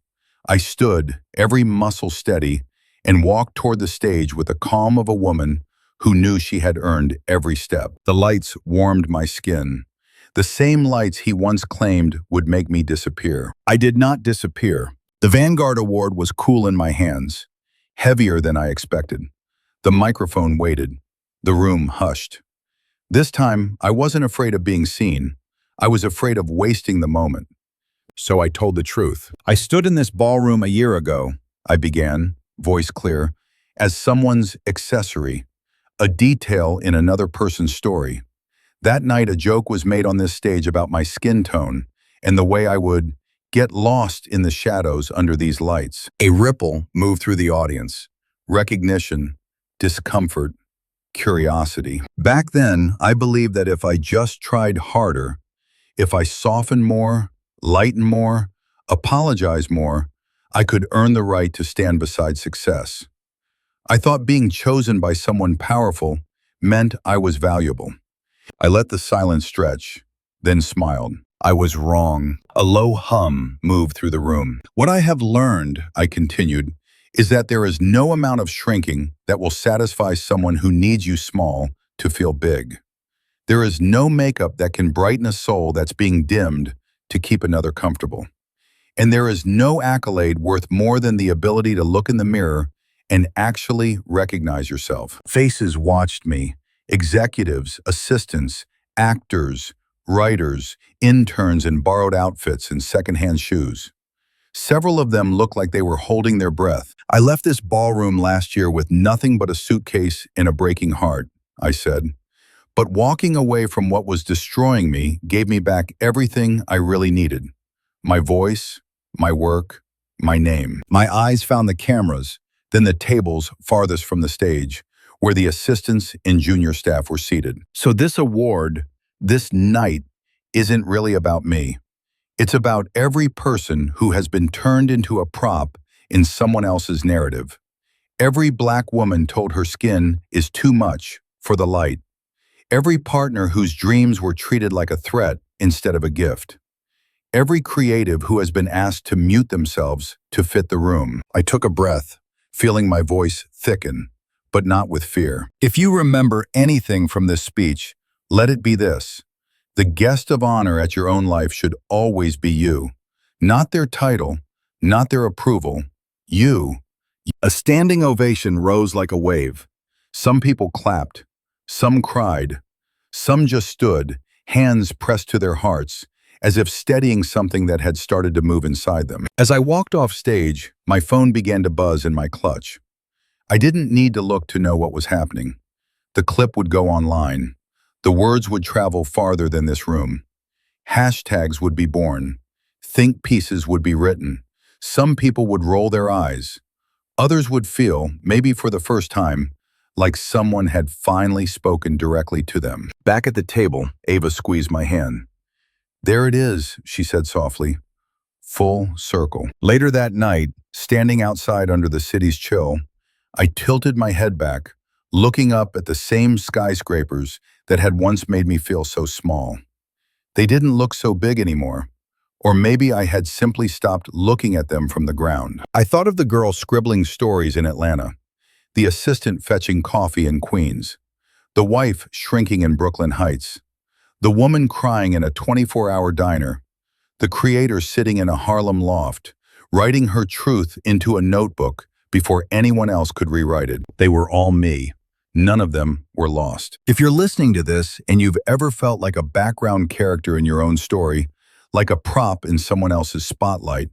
S1: I stood, every muscle steady, and walked toward the stage with the calm of a woman who knew she had earned every step. The lights warmed my skin. The same lights he once claimed would make me disappear. I did not disappear. The Vanguard Award was cool in my hands, heavier than I expected. The microphone waited. The room hushed. This time, I wasn't afraid of being seen. I was afraid of wasting the moment. So I told the truth. I stood in this ballroom a year ago, I began, voice clear, as someone's accessory, a detail in another person's story. That night, a joke was made on this stage about my skin tone and the way I would get lost in the shadows under these lights. A ripple moved through the audience. Recognition, discomfort, curiosity. Back then, I believed that if I just tried harder, if I softened more, lightened more, apologized more, I could earn the right to stand beside success. I thought being chosen by someone powerful meant I was valuable. I let the silence stretch, then smiled. I was wrong. A low hum moved through the room. What I have learned, I continued, is that there is no amount of shrinking that will satisfy someone who needs you small to feel big. There is no makeup that can brighten a soul that's being dimmed to keep another comfortable. And there is no accolade worth more than the ability to look in the mirror and actually recognize yourself. Faces watched me. Executives, assistants, actors, writers, interns in borrowed outfits and secondhand shoes. Several of them looked like they were holding their breath. I left this ballroom last year with nothing but a suitcase and a breaking heart, I said. But walking away from what was destroying me gave me back everything I really needed. My voice, my work, my name. My eyes found the cameras, then the tables farthest from the stage, where the assistants and junior staff were seated. So this award, this night, isn't really about me. It's about every person who has been turned into a prop in someone else's narrative. Every Black woman told her skin is too much for the light. Every partner whose dreams were treated like a threat instead of a gift. Every creative who has been asked to mute themselves to fit the room. I took a breath, feeling my voice thicken, but not with fear. If you remember anything from this speech, let it be this. The guest of honor at your own life should always be you. Not their title, not their approval. You. A standing ovation rose like a wave. Some people clapped. Some cried. Some just stood, hands pressed to their hearts, as if steadying something that had started to move inside them. As I walked off stage, my phone began to buzz in my clutch. I didn't need to look to know what was happening. The clip would go online. The words would travel farther than this room. Hashtags would be born. Think pieces would be written. Some people would roll their eyes. Others would feel, maybe for the first time, like someone had finally spoken directly to them. Back at the table, Ava squeezed my hand. There it is, she said softly. Full circle. Later that night, standing outside under the city's chill, I tilted my head back, looking up at the same skyscrapers that had once made me feel so small. They didn't look so big anymore. Or maybe I had simply stopped looking at them from the ground. I thought of the girl scribbling stories in Atlanta, the assistant fetching coffee in Queens, the wife shrinking in Brooklyn Heights, the woman crying in a 24-hour diner, the creator sitting in a Harlem loft, writing her truth into a notebook before anyone else could rewrite it. They were all me. None of them were lost. If you're listening to this and you've ever felt like a background character in your own story, like a prop in someone else's spotlight,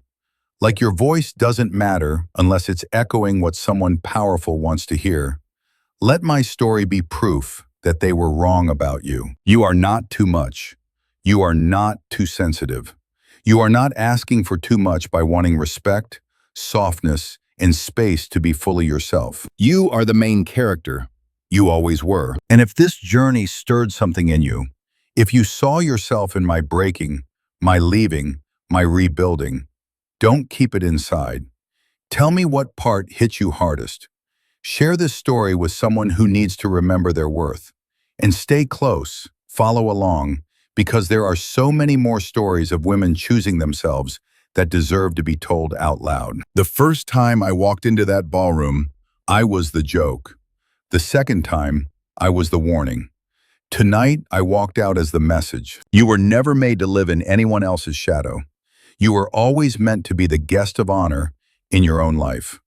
S1: like your voice doesn't matter unless it's echoing what someone powerful wants to hear, let my story be proof that they were wrong about you. You are not too much. You are not too sensitive. You are not asking for too much by wanting respect, softness, and space to be fully yourself. You are the main character. You always were. And if this journey stirred something in you, if you saw yourself in my breaking, my leaving, my rebuilding, don't keep it inside. Tell me what part hit you hardest. Share this story with someone who needs to remember their worth. And stay close, follow along, because there are so many more stories of women choosing themselves that deserve to be told out loud. The first time I walked into that ballroom, I was the joke. The second time, I was the warning. Tonight, I walked out as the message. You were never made to live in anyone else's shadow. You were always meant to be the guest of honor in your own life.